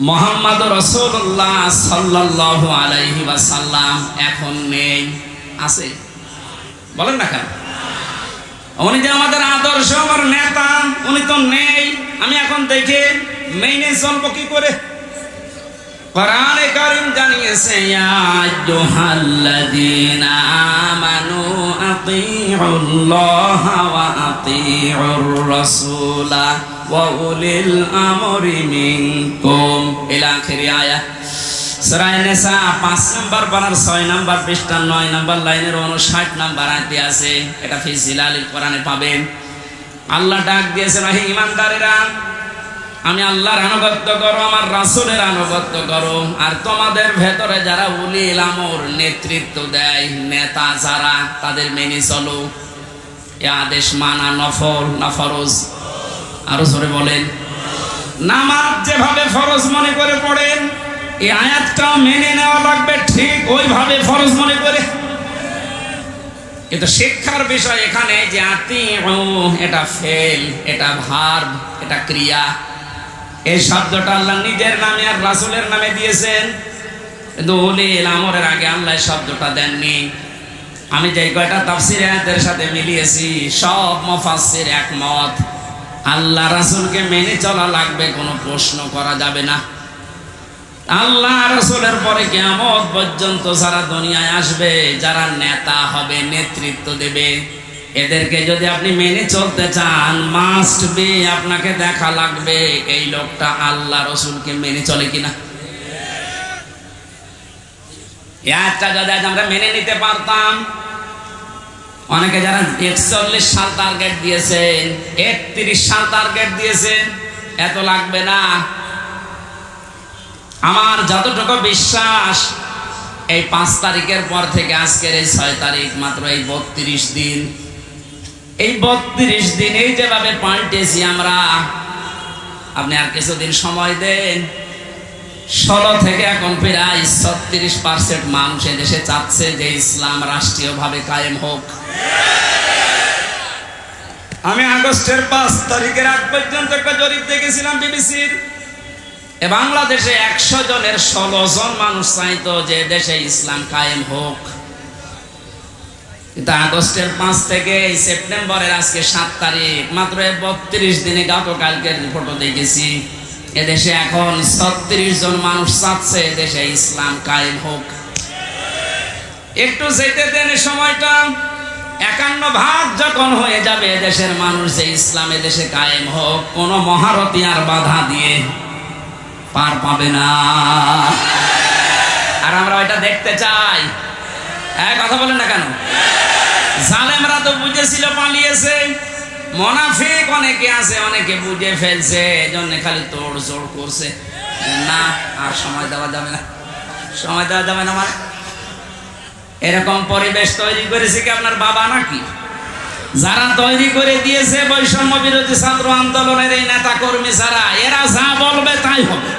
মুহাম্মাদুর রাসূলুল্লাহ সাল্লাল্লাহু আলাইহি ওয়াসাল্লাম এখন নেই, আছে? বলেন না কেন? উনি যে আমাদের আদর্শ, আমার নেতা, উনি তো নেই। আমি এখন দেখে মেনে চলবো কি করে? কোরআনে কারীম জানিয়েছে, ইয়া আইয়ুহাল্লাযীনা আমানু আতিউল্লাহা ওয়া আতিউর রাসূলা ওয়া উলিল আমরি মিনকুম ইলা আখির আয়াত। সূরা নিসা 5 নম্বর পারার 6 নম্বর পৃষ্ঠা 9 নম্বর লাইনের 59 নম্বর আয়াতে আছে। এটা ফি জিলালিল কোরআনে পাবেন। আল্লাহ ডাক দিয়েছেন, হে ঈমানদারেরা, আমি আল্লাহর আনুগত্য করো, আমার রাসূলের আনুগত্য করো, আর তোমাদের ভেতরে যারা উলিল আমর নেতৃত্ব দেয়, নেতা যারা, তাদের মেনে চলো। এই আদেশ মানা নফল না ফরজ? আরো জোরে বলেন। নামাজ যেভাবে ফরজ মনে করে পড়েন, এই আয়াতটাও মেনে নেওয়া লাগবে ঠিক ওইভাবে ফরজ মনে করে। কিন্তু শিক্ষার বিষয় এখানে যে আতিউ, এটা ফেল, এটা ভার্ব, এটা ক্রিয়া। এই শব্দটা আল্লাহ নিজের নামে আর রাসূলের নামে দিয়েছেন, কিন্তু উলিল আমরের আগে আল্লাহ শব্দটা দেননি। আমি যে কয়টা তাফসীর আয়াতের সাথে মিলিয়েছি, সব মুফাসসির একমত, আল্লাহ রাসূলকে মেনে চলা লাগবে, কোনো প্রশ্ন করা যাবে না। আল্লাহ রাসূলের পরে কিয়ামত পর্যন্ত যারা দুনিয়ায় আসবে, যারা নেতা হবে, নেতৃত্ব দেবে, এদেরকে যদি আপনি মেনে চলতে চান, মাস্ট বি, আপনাকে দেখা লাগবে এই লোকটা আল্লাহ রাসূলকে মেনে চলে কিনা। একটা যদি আমরা মেনে নিতে পারতাম, অনেকে যারা 41 সাল টার্গেট দিয়েছেন, 31 সাল টার্গেট দিয়েছেন, এত লাগবে না। আমার যতটুকু বিশ্বাস, এই 5 তারিখের পর থেকে আজকের এই 6 তারিখ, মাত্র এই 32 দিন, এই 32 দিন এই যেভাবে পাল্টেছি আমরা, আপনি আর কিছুদিন সময় দেন, 16 থেকে এখন প্রায় 36% মানুষ দেশে চাচ্ছে যে ইসলাম রাষ্ট্রীয়ভাবে কায়েম হোক। আমি আগস্টের 5 তারিখের আগ পর্যন্ত একটা জরিপ দেখেছিলাম বিবিসির। বাংলাদেশে 100 জনের 16 জন মানুষ চাইতো যে দেশে ইসলাম কায়েম হোক। কিন্তু আগস্টের 5 থেকে সেপ্টেম্বরের আজকে 7 তারিখ, মাত্র 32 দিনে গতকালকের রিপোর্টও দেখেছি, এদেশে এখন 36 জন মানুষ চাচ্ছে দেশে ইসলাম কায়েম হোক। একটু যেতে দেন সময়টা, 51 যখন হয়ে যাবে দেশের মানুষ যে ইসলামে দেশে কায়েম হোক, কোন মহারথী আর বাধা দিয়ে পার পাবে না। আর আমরা ওইটা দেখতে চাই। কথা বলেন না কেন? জালেমরা তো বুঝেছিল, পালিয়েছে। মুনাফিক অনেকে আছে, অনেকে বুঝে ফেলছে, এজন্য খালি তোড় জোড় করছে, না আর সময় দেওয়া যাবে না, সময় দেওয়া যাবে না। মানে এরকম পরিবেশ তৈরি করেছে কি আপনার বাবা নাকি? যারা তৈরি করে দিয়েছে বৈষম্য বিরোধী ছাত্র আন্দোলনের এই নেতা কর্মী যারা, এরা যা বলবে তাই হবে।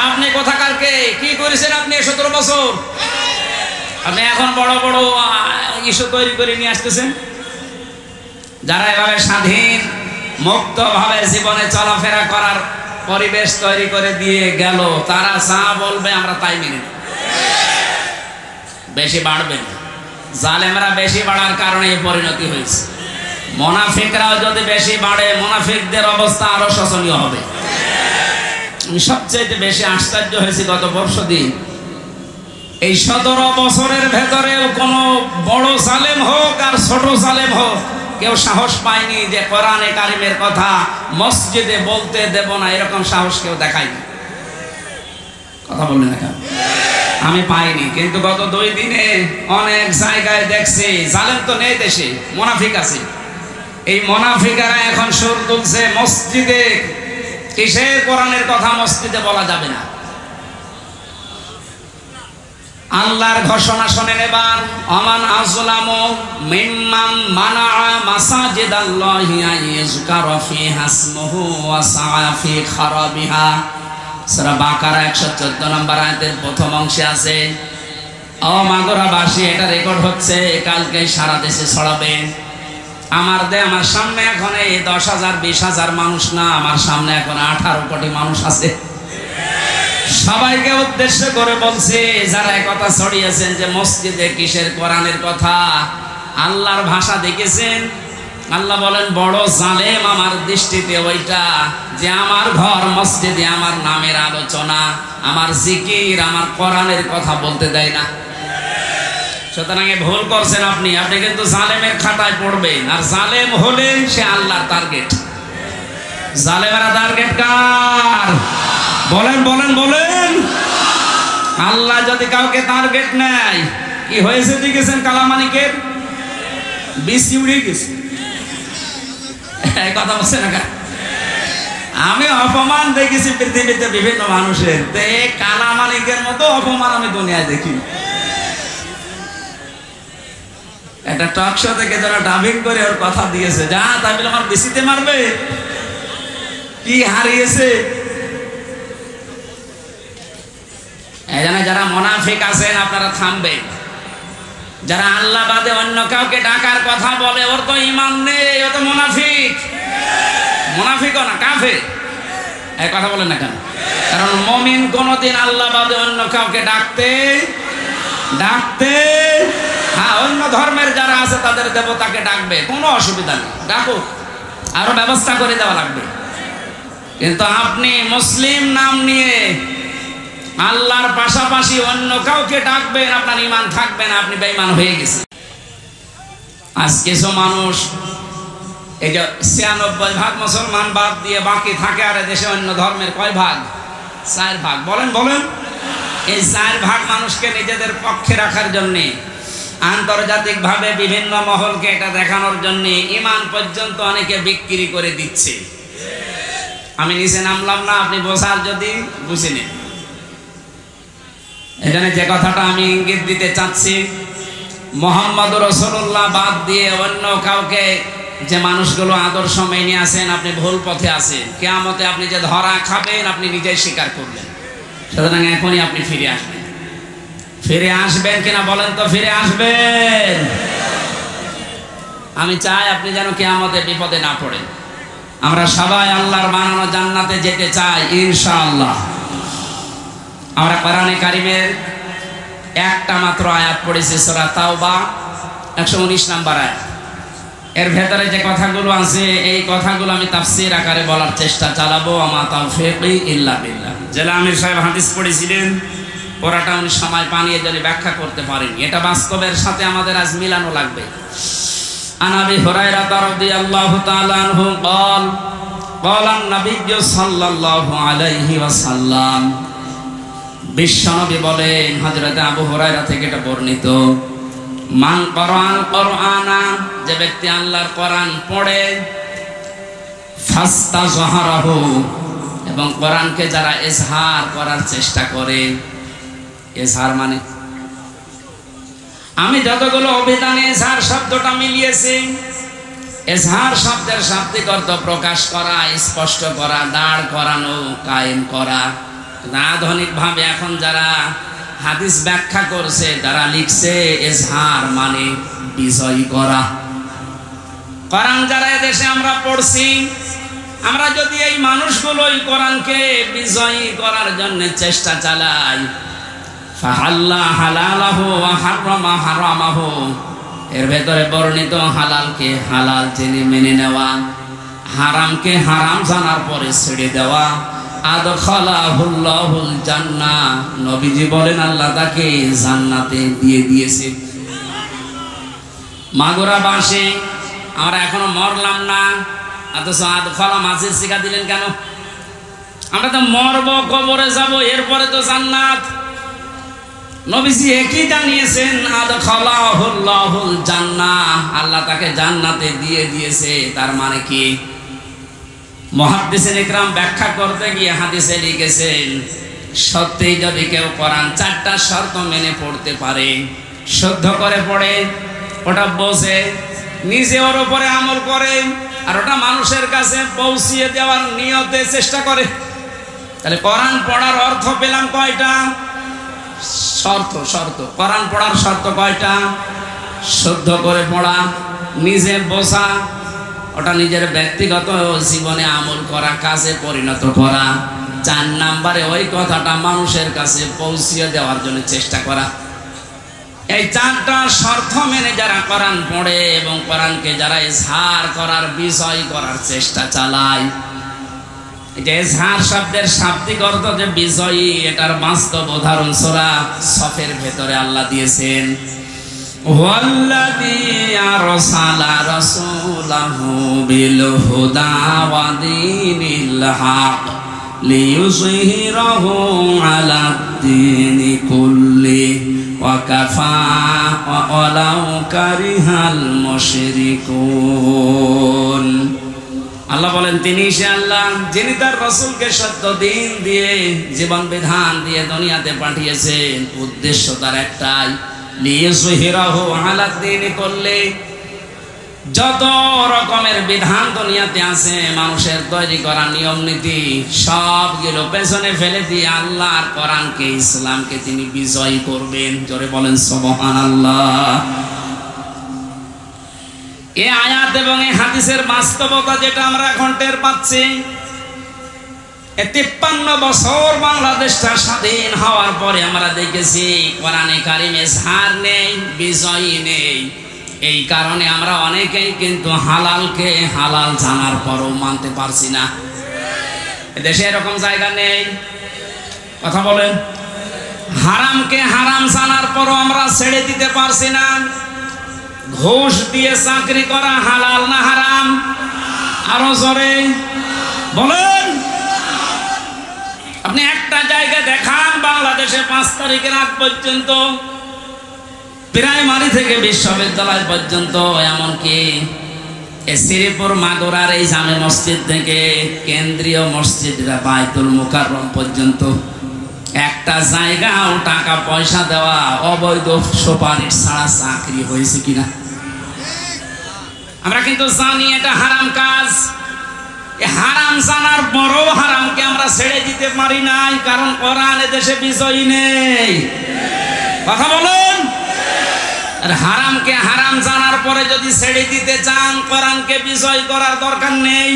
আপনি কোথাকারকে কি করেছেন? আপনি 17 বছর আপনি এখন বড় বড় ইস্যু তৈরি করে নিয়ে আসতেছেন। যারা এভাবে স্বাধীন মুক্ত ভাবে জীবনে চলাফেরা করার পরিবেশ তৈরি করে দিয়ে গেল, তারা যা বলবে আমরা তাই মেনে নেব। বেশি বাড়বেন, জালেমরা বেশি বাড়ার কারণে এই পরিণতি হয়েছে। মুনাফিকরাও যদি বেশি বাড়ে, মুনাফিকদের অবস্থা আরো শোচনীয় হবে। আমি সবচেয়ে বেশি আশ্চর্য হয়েছি গত পরশুদিন, এই 17 বছরের ভেতরে কোন বড় জালেম হোক আর ছোট জালেম হোক, কেউ সাহস পায়নি যে কোরআনে কারিমের কথা মসজিদে বলতে দেব না, এরকম সাহস কেউ দেখায়নি। কথা বললেন না? আমি পাইনি। কিন্তু গত 2 দিনে অনেক জায়গায় দেখছি, জালেম তো নেই দেশে, মুনাফিক আছে। এই মুনাফিকেরা এখন সুর তুলছে মসজিদে, কিসের কোরআনের কথা মসজিদে বলা যাবে না। আল্লাহর ঘোষণা শোনেন এবার, আমান আযলামু মিম্মান মানাআ মাসাজিদাল্লাহি আইয়ুযকারা ফিহা ইসমুহু ওয়া সাআ ফি খারাবিহা। সূরা বাকারা 114 নম্বর আয়াতের প্রথম অংশে আছে, ও মাগুরাবাসী, এটা রেকর্ড হচ্ছে, কালকে সারা দেশে ছড়াবে। আমার সামনে এখন এই 10,000 20,000 মানুষ না, আমার সামনে এখন 18 কোটি মানুষ আছে। সবাইকে উদ্দেশ্য করে বলছে, যারা একথা ছড়িয়েছেন যে মসজিদে কিসের কোরআনের কথা, আল্লাহর ভাষা দেখেছেন? আল্লাহ বলেন, বড় জালেম আমার দৃষ্টিতে ওইটা যে আমার ঘর মসজিদে আমার নামের আলোচনা, আমার জিকির, আমার কোরআনের কথা বলতে দেয় না। সুতরাং ভুল করছেন আপনি। আপনি কিন্তু জালেমের খাতায় পড়বেন, আর জালেম হলে সে আল্লাহর টার্গেট। জালেমেরা টার্গেট কার? বলেন বলেন বলেন। আল্লাহ যদি কাউকে টার্গেট নেয়, কি হয়েছে দেখেছেন? কালামানিকের বিসি উড়ে গেছে। এই কথা বলছে না? আমি অপমান দেখেছি পৃথিবীতে বিভিন্ন মানুষের, তো এই কালামানিকের মতো অপমান আমি দুনিয়ায় দেখি। একটা টক শো থেকে যারা ডাবিং করে ওর কথা দিয়েছে, যা তাই বলে আমার বিসিতে মারবে, কি হারিয়েছে। এখানে যারা মুনাফিক আছেন আপনারা থামবেন। যারা আল্লাহ বাদে অন্য কাউকে ডাকার কথা বলে, ওর তো ঈমান নেই, ও তো মুনাফিক। মুনাফিকও না, কাফের। এই কথা বলেন না কেন? কারণ মুমিন কোনদিন আল্লাহ বাদে অন্য কাউকে ডাকতে হ্যাঁ, অন্য ধর্মের যারা আছে তাদের দেবতাকে ডাকবে, কোনো অসুবিধা নেই, ডাকুক, আরো ব্যবস্থা করে দেওয়া লাগবে। কিন্তু আপনি মুসলিম নাম নিয়ে আল্লাহর পাশাপাশি অন্য কাউকে ডাকবেন, আপনার ঈমান থাকবে না, আপনি বেঈমান হয়ে গেছেন। আজ কিছু মানুষ এই যে 96% মুসলমান বাদ দিয়ে বাকি থাকে, আর দেশে অন্য ধর্মের কয় ভাগ? 4 ভাগ। বলেন বলেন। এই 4 ভাগ মানুষকে নিজেদের পক্ষে রাখার জন্য, আন্তর্জাতিক ভাবে বিভিন্ন মহলকে এটা দেখানোর জন্য ঈমান পর্যন্ত অনেকে বিক্রি করে দিচ্ছে। আমি নিচে নামলাম না, আপনি বোঝার যদি বুঝে নেন। এখানে যে কথাটা আমি ইঙ্গিত দিতে চাচ্ছি, মুহাম্মদ রাসূলুল্লাহ বাদ দিয়ে অন্য কাউকে যে মানুষগুলো আদর্শ মেনে আছেন, আপনি ভুল পথে আছেন। কিয়ামতে আপনি যে ধরা খাবেন, আপনি নিজেই স্বীকার করবেন। সুতরাং এখনই আপনি ফিরে আসবেন। ফিরে আসবেন কিনা বলেন তো? ফিরে আসবেন। আমি চাই আপনি যেন কিয়ামতে বিপদে না পড়েন। আমরা সবাই আল্লাহর বানানো জান্নাতে যেতে চাই ইনশাআল্লাহ। আমরা কোরআনে কারিমের একটা মাত্র আয়াত পড়েছি, সূরা তাওবা 119 নম্বর আয়াত। এর ভেতরে যে কথাগুলো আছে এই কথাগুলো আমি তাফসীর আকারে বলার চেষ্টা চালাবো। আমা তাওফীকি ইল্লা বিল্লাহ। জেলা আমির সাহেব হাদিস পড়েছিলেন, পড়াটা উনি সময় পানিয়ে যদি ব্যাখ্যা করতে পারেন, এটা বাস্তবের সাথে আমাদের আজ মিলানো লাগবে। আন আবি হুরায়রা রাদিয়াল্লাহু তাআলা আনহু قال قال النبي সাল্লাল্লাহু আলাইহি ওয়াসাল্লাম, বিশ্বনবী বলেন, হযরত আবু হুরায়রা থেকে এটা বর্ণিত, মান করাল কোরআনা, যে ব্যক্তি আল্লাহর কোরআন পড়ে, ফাস্তাযহারাহু, এবং কোরআনকে যারা ইজহার করার চেষ্টা করে। ইজহার মানে আমি যতগুলো অভিধানে ইজহার শব্দটা মিলিয়েছি, ইজহার শব্দের শাব্দিক অর্থ প্রকাশ করা, স্পষ্ট করা, দাঁড় করানো, কায়েম করা। আধুনিক ভাবে এখন যারা হাদিস ব্যাখ্যা করছে তারা লিখছে ইজহার মানে বিজয়ী করা। কোরআন যারা এদেশে আমরা পড়ছি, আমরা যদি এই মানুষগুলোই কোরআনকে বিজয়ী করার জন্য চেষ্টা চালাই, ফাহাল্লা হালালাহু ওয়া হারামা হারামাহু, এর ভেতরে বর্ণিত হালালকে হালাল জেনে মেনে নেওয়া, হারামকে হারাম জানার পরে ছেড়ে দেওয়া, আদখালাহুল্লাহুল জান্নাহ, নবীজি বলেন আল্লাহ তাকে জান্নাতে দিয়ে দিয়েছে। মাগুরা বাসে আমরা এখনো মরলাম না, অথচ আদখালা মাছের শিখা দিলেন কেন? আমরা তো মরবো, কবরে যাব, এরপরে তো জান্নাত। নবীজি একই জানিয়েছেন, আদখালাহুল্লাহুল জান্নাহ, আল্লাহ তাকে জান্নাতে দিয়ে দিয়েছে। তার মানে কি? মুহাদ্দিসিন ইকরাম ব্যাখ্যা করতে গিয়ে হাদিসে লিখেছেন, সত্যি যদি কেউ কোরআন 4টা শর্ত মেনে পড়তে পারে, শুদ্ধ করে পড়ে, ওটা বোঝে, নিজে ওর উপরে আমল করে, আর ওটা মানুষের কাছে পৌঁছিয়ে দেওয়ার নিয়তে চেষ্টা করে, তাহলে কোরআন পড়ার অর্থ পেলাম কয়টা? শর্ত। কোরআন পড়ার শর্ত কয়টা? শুদ্ধ করে পড়া, নিজে বোঝা, ওটা নিজের ব্যক্তিগত জীবনে আমল করা, কাজে পরিণত করা। 4 নম্বরে ওই কথাটা মানুষের কাছে পৌঁছিয়ে দেওয়ার জন্য চেষ্টা করা। এই 4টা শর্ত মেনে যারা কোরআন পড়ে এবং কোরআনকে যারা ইজহার করার, বিজয় করার চেষ্টা চালায়, যে ইজহার শব্দের শাব্দিক অর্থ যে বিজয়ী, এটার বাস্তব উদাহরণ সূরা সফের ভেতরে আল্লাহ দিয়েছেন, ওয়াল্লাযী আরসালা রাসূলাহু বিল হুদা ওয়া দীনিল হক লিইয়ুযহিরাহু আলাদ দীনি কুল্লি ওয়া কাফা ওয়ালাউ কারিহাল মুশরিকুন। আল্লাহ বলেন, তিনি সে আল্লাহ যিনি তার রাসূলকে সত্য দিন দিয়ে, জীবন বিধান দিয়ে দুনিয়াতে পাঠিয়েছেন। উদ্দেশ্য তার একটাই, লিইয়ুযহিরাহু আলাদ দীনি কুল্লি, যত রকমের বিধান দুনিয়াতে আছে, মানুষের তৈরি করা নিয়ম নীতি, সবগুলো পেছনে ফেলে দিয়ে আল্লাহর কোরআনকে, ইসলামকে তিনি বিজয়ী করবেন। জোরে বলেন সুবহানাল্লাহ। এই আয়াত এবং এই হাদিসের বাস্তবতা যেটা আমরা এখন টের পাচ্ছি, 53 বছর বাংলাদেশটা স্বাধীন হওয়ার পরে আমরা দেখেছি কোরআনে কারিমে ইজহার নেই, বিজয়ী নেই। এই কারণে আমরা অনেকেই কিন্তু হালালকে হালাল জানার পরও মানতে পারছি না। দেশে এরকম জায়গা নেই, কথা বলেন। হারামকে হারাম জানার পরও আমরা ছেড়ে দিতে পারছি না। ঘুষ দিয়ে চাকরি করা হালাল না হারাম? আরো জোরে বলেন। আপনি একটা জায়গা দেখান বাংলাদেশে 5 তারিখের আগ পর্যন্ত, প্রাইমারি থেকে বিশ্ববিদ্যালয় পর্যন্ত, এমনকি শ্রীপুর মাগুরার এই জামে মসজিদ থেকে কেন্দ্রীয় মসজিদ বাইতুল মুকাররম পর্যন্ত একটা জায়গাও টাকা পয়সা দেওয়া, অবৈধ সুপারিশ ছাড়া চাকরি হয়েছে কিনা? আমরা কিন্তু জানি এটা হারাম কাজ। হারাম জানার পরও হারামকে আমরা ছেড়ে দিতে পারি নাই, কারণ কোরআন দেশে বিজয়ী নেই। কথা বলুন। আর হারামকে হারাম জানার পরে যদি ছেড়ে দিতে চান, কোরআনকে বিজয় করার দরকার নেই।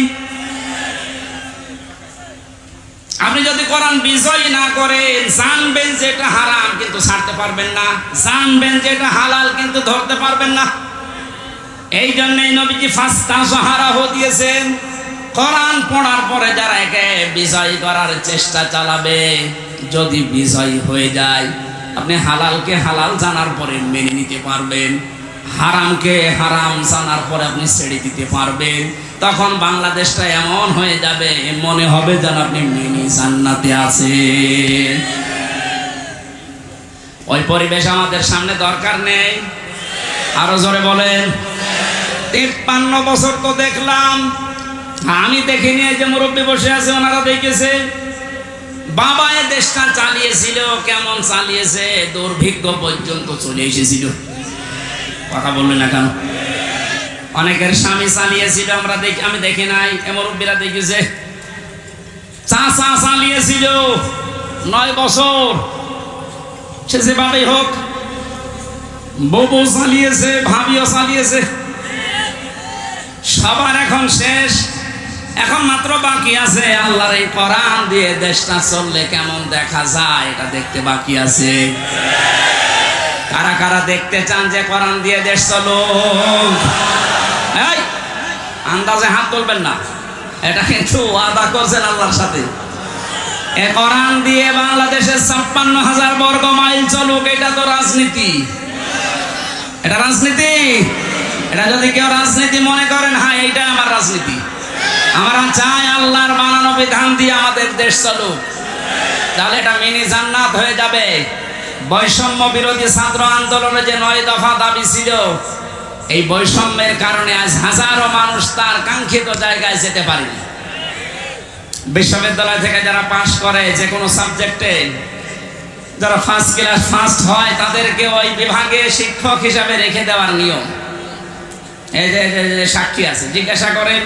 আপনি যদি কোরআন বিজয় না করেন, জানবেন যে এটা হারাম কিন্তু ছাড়তে পারবেন না, জানবেন যে এটা হালাল কিন্তু ধরতে পারবেন না। এই জন্যই নবীজি ফাস্তাযহারাহু দিয়েছেন। কোরআন পড়ার পরে যারা একে বিজয় করার চেষ্টা চালাবে, যদি বিজয় হয়ে যায়, আপনি হালালকে হালাল জানার পরে মেনে নিতে পারবেন, হারামকে হারাম জানার পরে আপনি ছেড়ে দিতে পারবেন। তখন বাংলাদেশটা এমন হয়ে যাবে, মনে হবে যেন আপনি মিনি জান্নাতে আছেন। ওই পরিবেশ আমাদের সামনে দরকার নেই। আরো জোরে বলেন। 53 বছর তো দেখলাম, আমি দেখিনি, এই যে মুরব্বী বসে আছে ওনারা দেখেছে। বাবা এ দেশটা চালিয়েছিল, কেমন চালিয়েছে, দুর্ভিক্ষ পর্যন্ত চলে এসেছিল। কথা বললেন না কেন? অনেকের স্বামী চালিয়েছিল, আমরা দেখি, আমি দেখি নাই, এ মুরব্বীরা দেখেছে। চাচা চালিয়েছিল 9 বছর, সে যেভাবেই হোক। বউ চালিয়েছে, ভাবিও চালিয়েছে, সবার এখন শেষ। এখন মাত্র বাকি আছে আল্লাহর এই কোরআন দিয়ে দেশটা চললে কেমন দেখা যায়, এটা দেখতে বাকি আছে। কারা কারা দেখতে চান যে কোরআন দিয়ে দেশ চলো? এই আন্দাজে হাত তুলবেন না, এটা কিন্তু ওয়াদা করছেন আল্লাহর সাথে। এই কোরআন দিয়ে বাংলাদেশের 56,000 বর্গ মাইল চলুক, এটা তো রাজনীতি। এটা রাজনীতি। এটা যদি কেউ রাজনীতি মনে করেন, হ্যাঁ এইটা আমার রাজনীতি, আমরা চাই আল্লাহর বানানো বিধান দিয়ে আমাদের দেশ চলুক, তাহলে এটা মিনি জান্নাত হয়ে যাবে। বৈষম্য বিরোধী ছাত্র আন্দোলনে যে 9 দফা দাবি ছিল, এই বৈষম্যের কারণে আজ হাজারো মানুষ তার কাঙ্ক্ষিত জায়গায় যেতে পারেনি। বিশ্ববিদ্যালয় থেকে যারা পাশ করে যে কোনো সাবজেক্টে, যারা ফার্স্ট ক্লাস ফার্স্ট হয়, তাদেরকে ওই বিভাগে শিক্ষক হিসাবে রেখে দেওয়ার নিয়ম। এই যে সাক্ষী আছে, জিজ্ঞাসা করেন।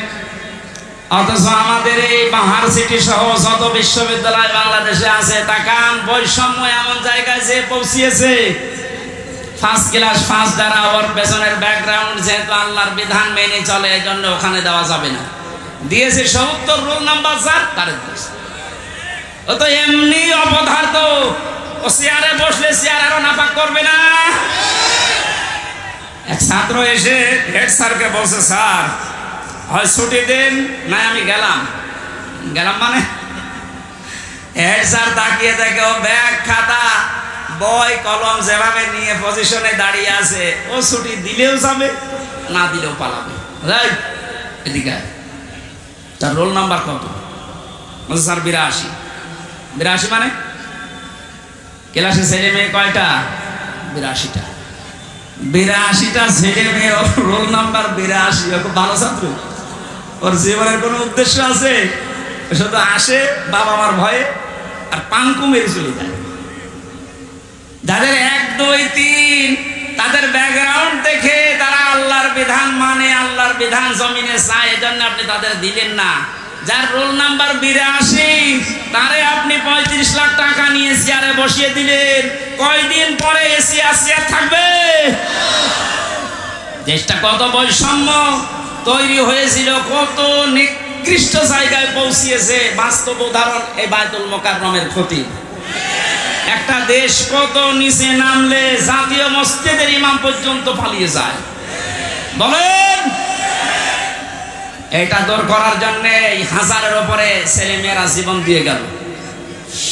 অথচ আমাদের এই ইউনিভার্সিটি সহ যত বিশ্ববিদ্যালয় বাংলাদেশে আছে, তাকান বৈষম্য এমন জায়গায় যে পৌঁছিয়েছে। ফার্স্ট ক্লাস ফার্স্ট যারা, ওর পেছনের ব্যাকগ্রাউন্ড যেহেতু আল্লাহর বিধান মেনে চলে, এই জন্য ওখানে দেওয়া যাবে না। দিয়েছে 70 রোল নাম্বার 4, তার ও তো এমনি অপদার্থ, ও চেয়ারে বসলে চেয়ার আরো নাপাক করবে না। এক ছাত্র এসে হেড স্যারকে বলছে, স্যার হয় ছুটি দিন, না আমি গেলাম। মানে হেড স্যার তাকিয়ে দেখে ও ব্যাগ খাতা বই কলম যেভাবে নিয়ে পজিশনে দাঁড়িয়ে আছে, ও ছুটি দিলেও যাবে, না দিলেও পালাবে। এদিকে তার রোল নাম্বার কত? স্যার 82। 82 মানে ক্লাসে ছেলে মেয়ে কয়টা? 82টা। 82টা ছেলে মেয়ে, রোল নাম্বার 82। খুব ভালো ছাত্র, ওর জীবনের কোনো উদ্দেশ্য আছে? শুধু আসে বাবা মার ভয়ে আর পাঙ্কু মেরে চলে যায়। যাদের 1, 2, 3 তাদের ব্যাকগ্রাউন্ড দেখে তারা আল্লাহর বিধান মানে, আল্লাহর বিধান জমিনে চায়, এজন্য আপনি তাদের দিলেন না। যার রোল নাম্বার 82, তারে আপনি 35 লাখ টাকা নিয়ে চেয়ারে বসিয়ে দিলেন, কয়দিন পরে এসি আসিয়া থাকবে? দেশটা কত বৈষম্য তৈরি হয়েছিল, কত নিকৃষ্ট জায়গায় পৌঁছিয়েছে। বাস্তব উদাহরণ এই বায়তুল মোকাররমের ক্ষতি। একটা দেশ কত নিচে নামলে জাতীয় মসজিদের ইমাম পর্যন্ত পালিয়ে যায়, বলেন। এটা দূর করার জন্য হাজারের উপরে ছেলে মেয়েরা জীবন দিয়ে গেল।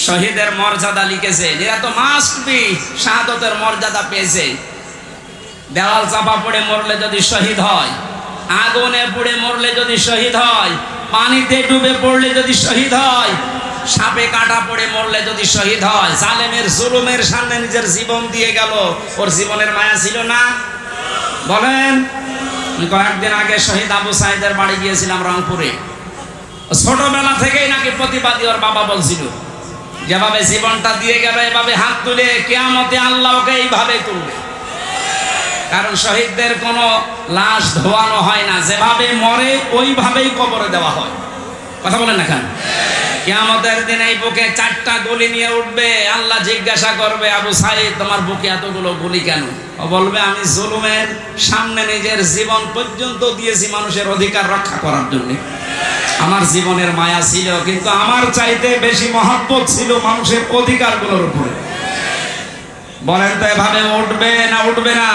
শহীদের মর্যাদা লিখেছে, এরা তো মাস্ট বি শাহাদতের মর্যাদা পেয়েছে। দেওয়াল চাপা পড়ে মরলে যদি শহীদ হয়, আগুনে পুড়ে মরলে যদি শহীদ হয়, পানিতে ডুবে পড়লে যদি শহীদ হয়, সাপে কাটা পড়ে মরলে যদি শহীদ হয়, জালেমের জুলুমের সামনে নিজের জীবন দিয়ে গেল, ওর জীবনের মায়া ছিল না? বলেন। কয়েকদিন আগে শহীদ আবু সাইদের বাড়ি গিয়েছিলাম রংপুরে। ছোটবেলা থেকেই নাকি প্রতিবাদী ওর বাবা বলছিল, যেভাবে জীবনটা দিয়ে গেল, এভাবে হাত তুলে কিয়ামতে আল্লাহ ওকে এইভাবে তুলবে। কারণ শহীদদের কোনো লাশ ধোয়ানো হয় না, যেভাবে মরে ওইভাবেই কবরে দেওয়া হয়। কথা বলেন না কেন? কিয়ামতের দিন এই বুকে 4টা গুলি নিয়ে উঠবে। আল্লাহ জিজ্ঞাসা করবে, আবু সাঈদ তোমার বুকে এতগুলো গুলি কেন? ও বলবে, আমি জুলুমের সামনে নিজের জীবন পর্যন্ত দিয়েছি মানুষের অধিকার রক্ষা করার জন্য। আমার জীবনের মায়া ছিল, কিন্তু আমার চাইতে বেশি মহব্বত ছিল মানুষের অধিকারগুলোর উপরে। বলেন তো এভাবে উঠবে না উঠবে না?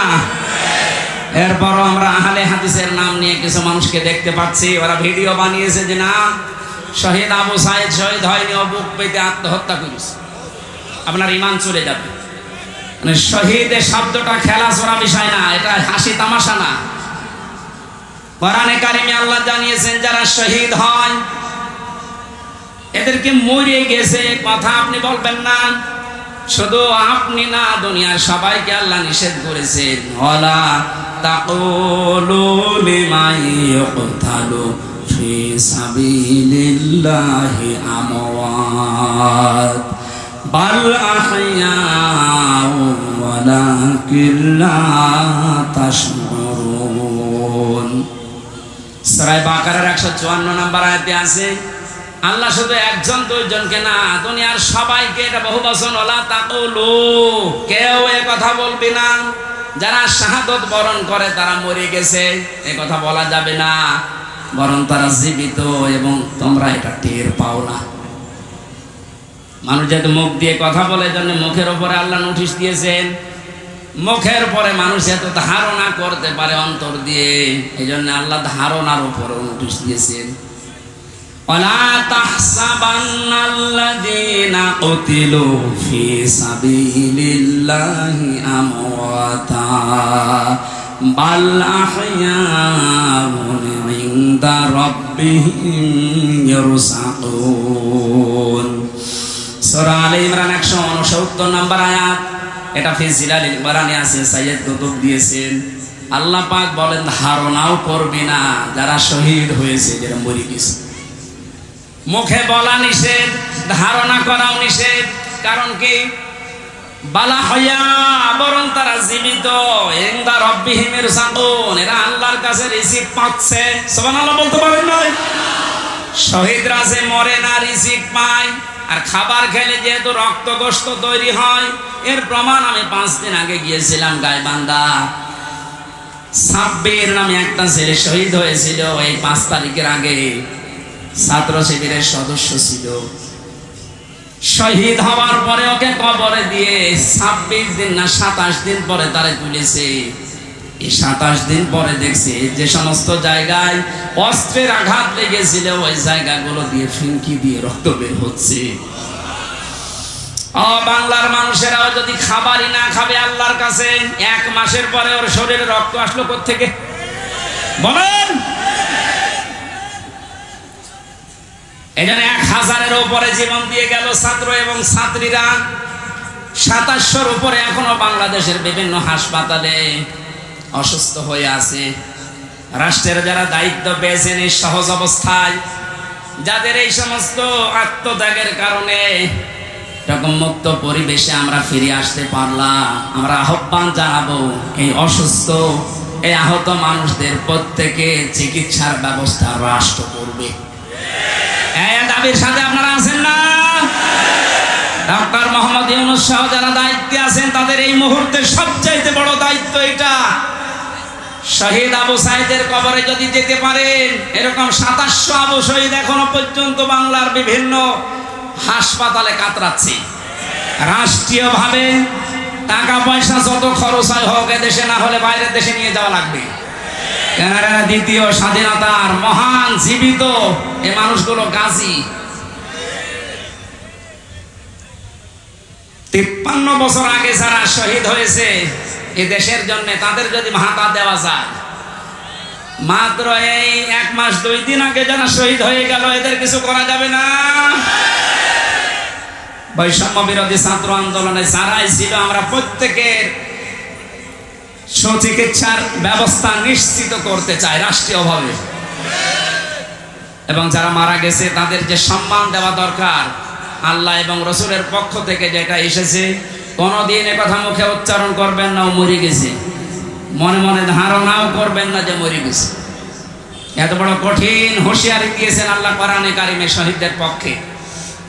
এরপরও আমরা আহলে হাদিসের নাম নিয়ে কিছু মানুষকে দেখতে পাচ্ছি, ওরা ভিডিও বানিয়েছে যে না, শহীদ আবু সাঈদ শহীদ হয়নি, ও বুক পেতে আত্মহত্যা করেছে। আপনার ঈমান চলে যাবে। মানে শহীদের শব্দটা খেলাছোড়া বিষয় না, এটা হাসি তামাশা না। কোরআনে কারিমে আল্লাহ জানিয়েছেন যারা শহীদ হয় এদেরকে মরে গেছে কথা আপনি বলবেন না। শুধু আপনি না, দুনিয়ার সবাইকে আল্লাহ নিষেধ করেছেন, ওয়ালা তাকুলু লিমান ইয়ুকতালু ফি সাবিলিল্লাহি আমওয়াত বাল আহইয়াউ ওয়ালাকিন লা তাশউরুন। সূরা বাকারার 154 নম্বর আয়াতে আছে, আল্লাহ শুধু একজন দুইজনকে না, দুনিয়ার সবাইকে, এটা বহু বচন, ওয়ালা তাকুলু, কেউ এ কথা বলবি না। যারা শাহাদত বরণ করে তারা মরে গেছে এ কথা বলা যাবে না, বরং তারা জীবিত এবং তোমরা এটা টের পাও না। মানুষ যেহেতু মুখ দিয়ে কথা বলে, জন্য মুখের উপরে আল্লাহ নোটিশ দিয়েছেন। মুখের পরে মানুষ এত ধারণা করতে পারে অন্তর দিয়ে, এই জন্য আল্লাহ ধারণার উপরে নোটিশ দিয়েছেন। ওয়ালা তাহসাবান্নাল্লাযীনা কুতিলু ফি সাবিলিল্লাহি আমওয়াতা বাল আহইয়াউন ইনদা রাব্বিহিম ইয়ারসাকুন। সূরা আলে ইমরান 169 নম্বর আয়াত, এটা ফি জিলালিল কোরআনে আছে, সাইয়্যিদ কুতুব দিয়েছেন। আল্লাহ পাক বলেন ধারণাও করবি না যারা শহীদ হয়েছে, যারা মরে গেছে। মুখে বলা নিষেধ, ধারণা করাও নিষেধ। কারণ কি? বালা হইয়া, বরং তারা জীবিত, ইনদা রাব্বিহিম ইয়ারসাকুন, এরা আল্লাহর কাছে রিজিক পাচ্ছে। সুবহানাল্লাহ বলতে পারেন না? শহীদরা যে মরে না, রিজিক পায়। আর খাবার খেলে যেহেতু রক্ত গোশত তৈরি হয়, এর প্রমাণ আমি 5 দিন আগে গিয়েছিলাম গাইবান্ধা। সাব্বির নামে একটা ছেলে শহীদ হয়েছিল এই 5 তারিখের আগে, ছাত্র শিবিরের সদস্য ছিল। শহীদ হওয়ার পরে ওকে কবরে দিয়ে 26 দিন না 27 দিন পরে তারে তুলেছে। এই 27 দিন পরে দেখছে যে সমস্ত জায়গায় অস্ত্রের আঘাত লেগেছিল ওই জায়গাগুলো দিয়ে ফিনকি দিয়ে রক্ত বের হচ্ছে। বাংলার মানুষেরাও যদি খাবারই না খাবে আল্লাহর কাছে, 1 মাসের পরে ওর শরীরে রক্ত আসলো কোত্থেকে বলেন? এই জন্য 1000-এর উপরে জীবন দিয়ে গেল ছাত্র এবং ছাত্রীরা। 2700-র উপরে এখনো বাংলাদেশের বিভিন্ন হাসপাতালে অসুস্থ হয়ে আছে। রাষ্ট্রের যারা দায়িত্ব পেয়েছেন এই সহজ অবস্থায়, যাদের এই সমস্ত আত্মত্যাগের কারণে এরকম মুক্ত পরিবেশে আমরা ফিরে আসতে পারলাম, আমরা আহ্বান জানাবো এই অসুস্থ, এই আহত মানুষদের প্রত্যেকে চিকিৎসার ব্যবস্থা রাষ্ট্র করবে। এই দাবির সাথে আপনারা আছেন না? ডক্টর মোহাম্মদ ইউনূস সহ যারা দায়িত্বে আছেন তাদের এই মুহূর্তে সবচাইতে বড় দায়িত্ব এটা। শহীদ আবু সাঈদের কবরে যদি যেতে পারেন, এরকম 2700 আবু শহীদ এখনো পর্যন্ত বাংলার বিভিন্ন হাসপাতালে কাতরাচ্ছে। রাষ্ট্রীয়ভাবে টাকা পয়সা যত খরচ হয় হোক, এদেশে না হলে বাইরের দেশে নিয়ে যাওয়া লাগবে। কেনারা দ্বিতীয় স্বাধীনতার মহান জীবিত এই মানুষগুলো গাজী। 53 বছর আগে যারা শহীদ হয়েছে এই দেশের জন্য, তাদের যদি ভাতা দেওয়া যায়, মাত্র এই 1 মাস 2 দিন আগে যারা শহীদ হয়ে গেল এদের কিছু করা যাবে না? বৈষম্য বিরোধী ছাত্র আন্দোলনে যারাই ছিল, আমরা প্রত্যেকের সুচিকিৎসার ব্যবস্থা নিশ্চিত করতে চাই রাষ্ট্রীয়ভাবে, এবং যারা মারা গেছে তাদের যে সম্মান দেওয়া দরকার আল্লাহ এবং রসুলের পক্ষ থেকে যেটা এসেছে, কোনদিন এ কথা মুখে উচ্চারণ করবেন না ও মরে গেছে, মনে মনে ধারণাও করবেন না যে মরে গেছে। এত বড় কঠিন হুঁশিয়ারি দিয়েছেন আল্লাহ কোরআনে কারিমে শহীদদের পক্ষে।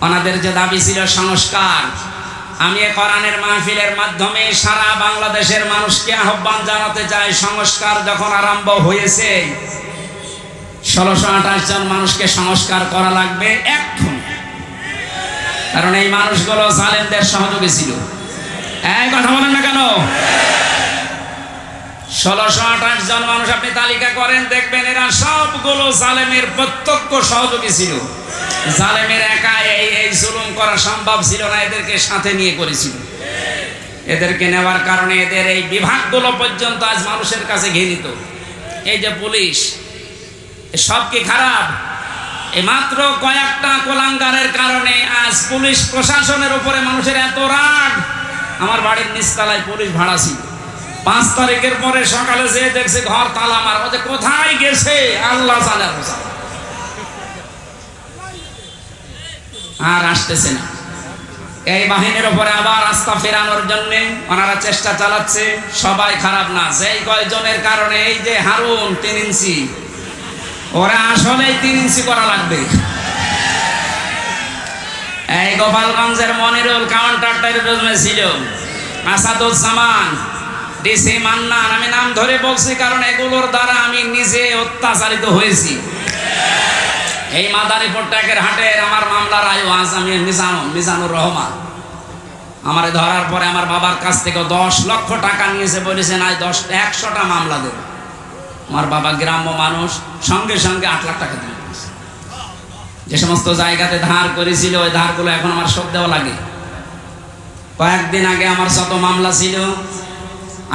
ওনাদের যে দাবি ছিল সংস্কার, আমি কোরআনের মাহফিলের মাধ্যমে সারা বাংলাদেশের মানুষকে আহ্বান জানাতে চাই, সংস্কার যখন আরম্ভ হয়েছে 1628 জন মানুষকে সংস্কার করা লাগবে এখন, কারণ এই মানুষগুলো জালেমদের সহযোগী ছিল। এই কথা বলেন না কেন? 1628 জন মানুষ আপনি তালিকা করেন, দেখবেন এরা সবগুলো জালেমের প্রত্যক্ষ সহযোগী ছিল। জালেমের একা এই জুলুম করা সম্ভব ছিল না, এদেরকে সাথে নিয়ে করেছিল। এদেরকে নেওয়ার কারণে এদের এই বিভাগগুলো পর্যন্ত আজ মানুষের কাছে ঘৃণিত। এই যে পুলিশ, সব কি খারাপ? এই মাত্র কয়েকটা কোলাঙ্গারের কারণে আজ পুলিশ প্রশাসনের উপরে মানুষের এত রাগ। আমার বাড়ির নিচতলায় পুলিশ ভাড়া ছিল, 5 তারিখের পরে সকালে যে দেখছে ঘর তালা মারা, কোথায় গেছে আল্লাহ জানে, আর আসতেছে না। এই বাহিনীর উপরে আবার রাস্তা ফেরানোর জন্য ওনারা চেষ্টা চালাচ্ছে। সবাই খারাপ না, যেই কয়জনের কারণে এই যে হারুন 3 ইঞ্চি, ওরা আসলেই 3 ইঞ্চি করা লাগবে। এই গোপালগঞ্জের মনিরুল কাউন্টার টেরোরিজমে ছিল, আসাদুজ্জামান, ডিসি মান্নান, আমি নাম ধরে বলছি কারণ এগুলোর দ্বারা আমি নিজে অত্যাচারিত হয়েছি। এই মাদারীপুর ট্যাকের হাটের আমার মামলার আয়ু আজ আমি মিজানুর রহমান, আমার ধরার পরে আমার বাবার কাছ থেকে 10 লক্ষ টাকা নিয়েছে, বলেছে নাই 100টা মামলা দেব। আমার বাবা গ্রাম্য মানুষ, সঙ্গে সঙ্গে 8 লাখ টাকা দিয়ে দিয়েছে। যে সমস্ত জায়গাতে ধার করেছিল ওই ধারগুলো এখন আমার শোধ দেওয়া লাগে। কয়েকদিন আগে আমার যত মামলা ছিল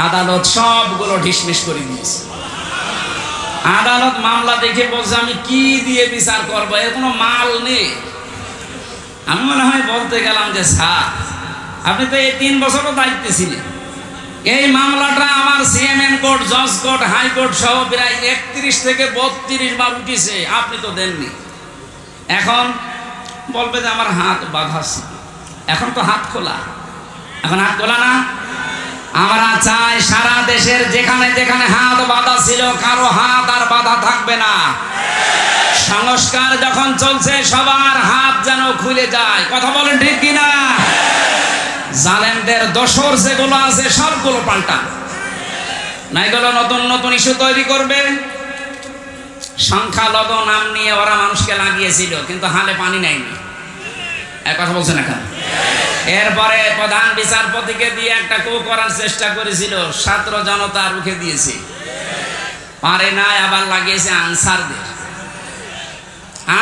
আদালত সবগুলো ঢিসমিস করে দিয়েছে। আদালত মামলা দেখে বলছে আমি কি দিয়ে বিচার করবো, এর কোনো মাল নেই। আমি মনে হয় বলতে গেলাম যে স্যার আপনি তো এই 3 বছরও দায়িত্বে ছিলেন, এই মামলাটা আমার সিএমএম কোর্ট, জজ কোর্ট, হাইকোর্ট সহ প্রায় 31 থেকে 32 বার উঠেছে, আপনি তো দেননি। এখন বলবে যে আমার হাত বাঁধা ছিল, এখন তো হাত খোলা, এখন হাত খোলা না। আমরা চাই সারা দেশের যেখানে যেখানে হাত বাঁধা ছিল কারো হাত আর বাঁধা থাকবে না। সংস্কার যখন চলছে সবার হাত যেন খুলে যায়। কথা বলেন ঠিক কিনা? জালেমদের দোসর যেগুলো আছে সবগুলো পাল্টা, না এগুলো নতুন নতুন ইস্যু তৈরি করবে। সংখ্যালঘু নাম নিয়ে ওরা মানুষকে লাগিয়েছিল, কিন্তু হালে পানি নেয়নি। এক কথা বলছে না কেন? এরপরে প্রধান বিচারপতিকে দিয়ে একটা কু করার চেষ্টা করেছিল, ছাত্র জনতা রুখে দিয়েছে, পারে না, আবার লাগিয়েছে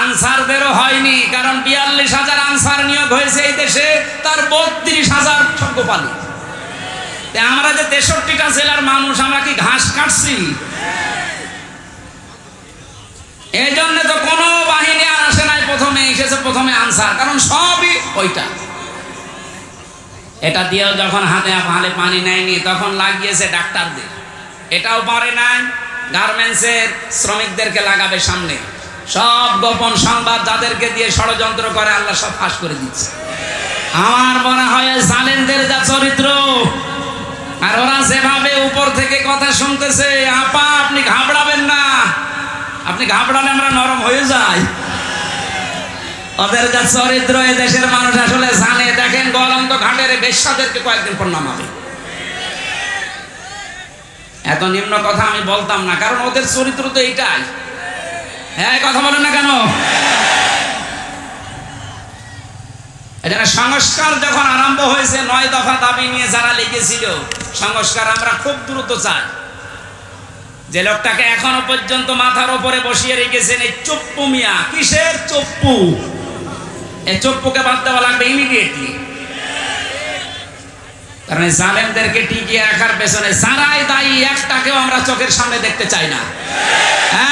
আনসারদেরও হয়নি, কারণ 42,000 আনসার নিয়োগ হয়েছে এই দেশে, তার 32,000 সর্বপালি। আমরা যে 63টা জেলার মানুষ, আমরা কি ঘাস কাটছি? এই জন্য তো কোনো বাহিনী আর আসে নাই, প্রথমে এসেছে প্রথমে আনসার, কারণ সবই ওইটা। এটা দিয়েও যখন হাতে পানি নেয়নি তখন লাগিয়েছে ডাক্তারদের, এটাও পারে নাই, গার্মেন্টসের শ্রমিকদেরকে লাগাবে সামনে। সব গোপন সংবাদ যাদেরকে দিয়ে ষড়যন্ত্র করে আল্লাহ সব ফাঁস করে দিচ্ছে। আমার মনে হয় জালেমদের যা চরিত্র, আর ওরা যেভাবে উপর থেকে কথা শুনতেছে, আপা আপনি ঘাবড়াবেন না, আপনি ঘাবড়ালে আমরা নরম হয়ে যাই। ওদের যা চরিত্র এ দেশের মানুষ আসলে জানে। দেখেন গোয়ালন্দ ঘাটের বেশ্যাদেরকে কয়েকদিন পর নামাবে। এত নিম্ন কথা আমি বলতাম না, কারণ ওদের চরিত্র তো এইটাই। হ্যাঁ, কথা বলেন না কেন? এখানে সংস্কার যখন আরম্ভ হয়েছে, 9 দফা দাবি নিয়ে যারা লিখেছিল সংস্কার আমরা খুব দ্রুত চাই। যে লোকটাকে এখনো পর্যন্ত মাথার উপরে বসিয়ে রেখেছেন এই চপ্পু মিয়া, কিসের চপ্পু? এই চপ্পুকে বাদ দেওয়া লাগবে ইমিডিয়েটলি। কারণ জালেমদেরকে টিকিয়ে রাখার পেছনে যারাই দায়ী, একটাকেও আমরা চোখের সামনে দেখতে চাই না।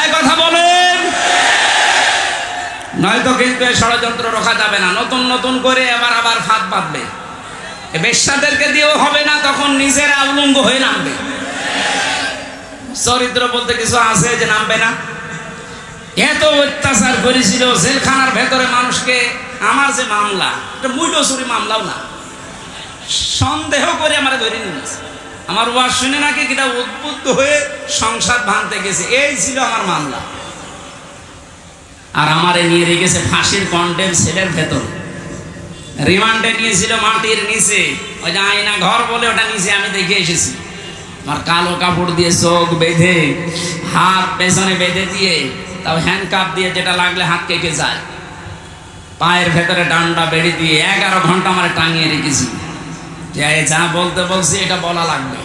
এই কথা বলেন, নয়তো কিন্তু এই ষড়যন্ত্র রোখা যাবে না। নতুন নতুন করে আবার ফাঁদ বাঁধবে। বেশ্যাদেরকে দিয়েও হবে না, তখন নিজেরা উলঙ্গ হয়ে নামবে। চরিত্র বলতে কিছু আছে যে নামবে না? এত অত্যাচার করেছিল জেলখানার ভেতরে মানুষকে। আমার যে মামলা, এটা মূল্যচুরি মামলাও না, সন্দেহ করে আমার ধরে নিয়েছে। আমার ওয়াজ শুনে নাকি কিটা উদ্বুদ্ধ হয়ে সংসার ভাঙতে গেছে, এই ছিল আমার মামলা। আর আমারে নিয়ে রেখেছে ফাঁসির কন্ডেম সেলের ভেতর। রিমান্ডে নিয়েছিল মাটির নিচে, ওই যে আয়না ঘর বলে ওটা নিচে আমি দেখে এসেছি। আমার কালো কাপড় দিয়ে চোখ বেঁধে, হাত পেছনে বেঁধে দিয়ে, তাও হ্যান্ডকাপ দিয়ে, যেটা লাগলে হাত কেটে যায়, পায়ের ভেতরে ডান্ডা বেড়ে দিয়ে 11 ঘন্টা আমার টাঙিয়ে রেখেছি যে যা বলতে বলছি এটা বলা লাগবে,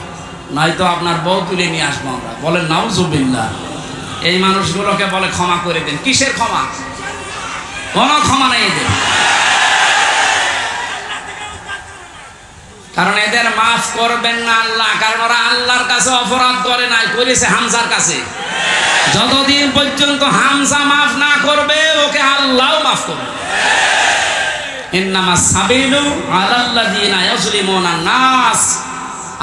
নয়তো আপনার বউ তুলে নিয়ে আসবো আমরা। বলেন নাউজুবিল্লাহ। এই মানুষগুলোকে বলে ক্ষমা করে দেন। কিসের ক্ষমা? কোনো ক্ষমা নেই এদের, কারণ এদের মাফ করবেন না আল্লাহ, কারণ ওরা আল্লাহর কাছে অপরাধ করে নাই, করেছে হামজার কাছে। যতদিন পর্যন্ত হামজা মাফ না করবে ওকে আল্লাহ মাফ করবে। ইন্নামাস সাবিলু আলাল্লাযিনা ইয়াজলিমুনা নাস,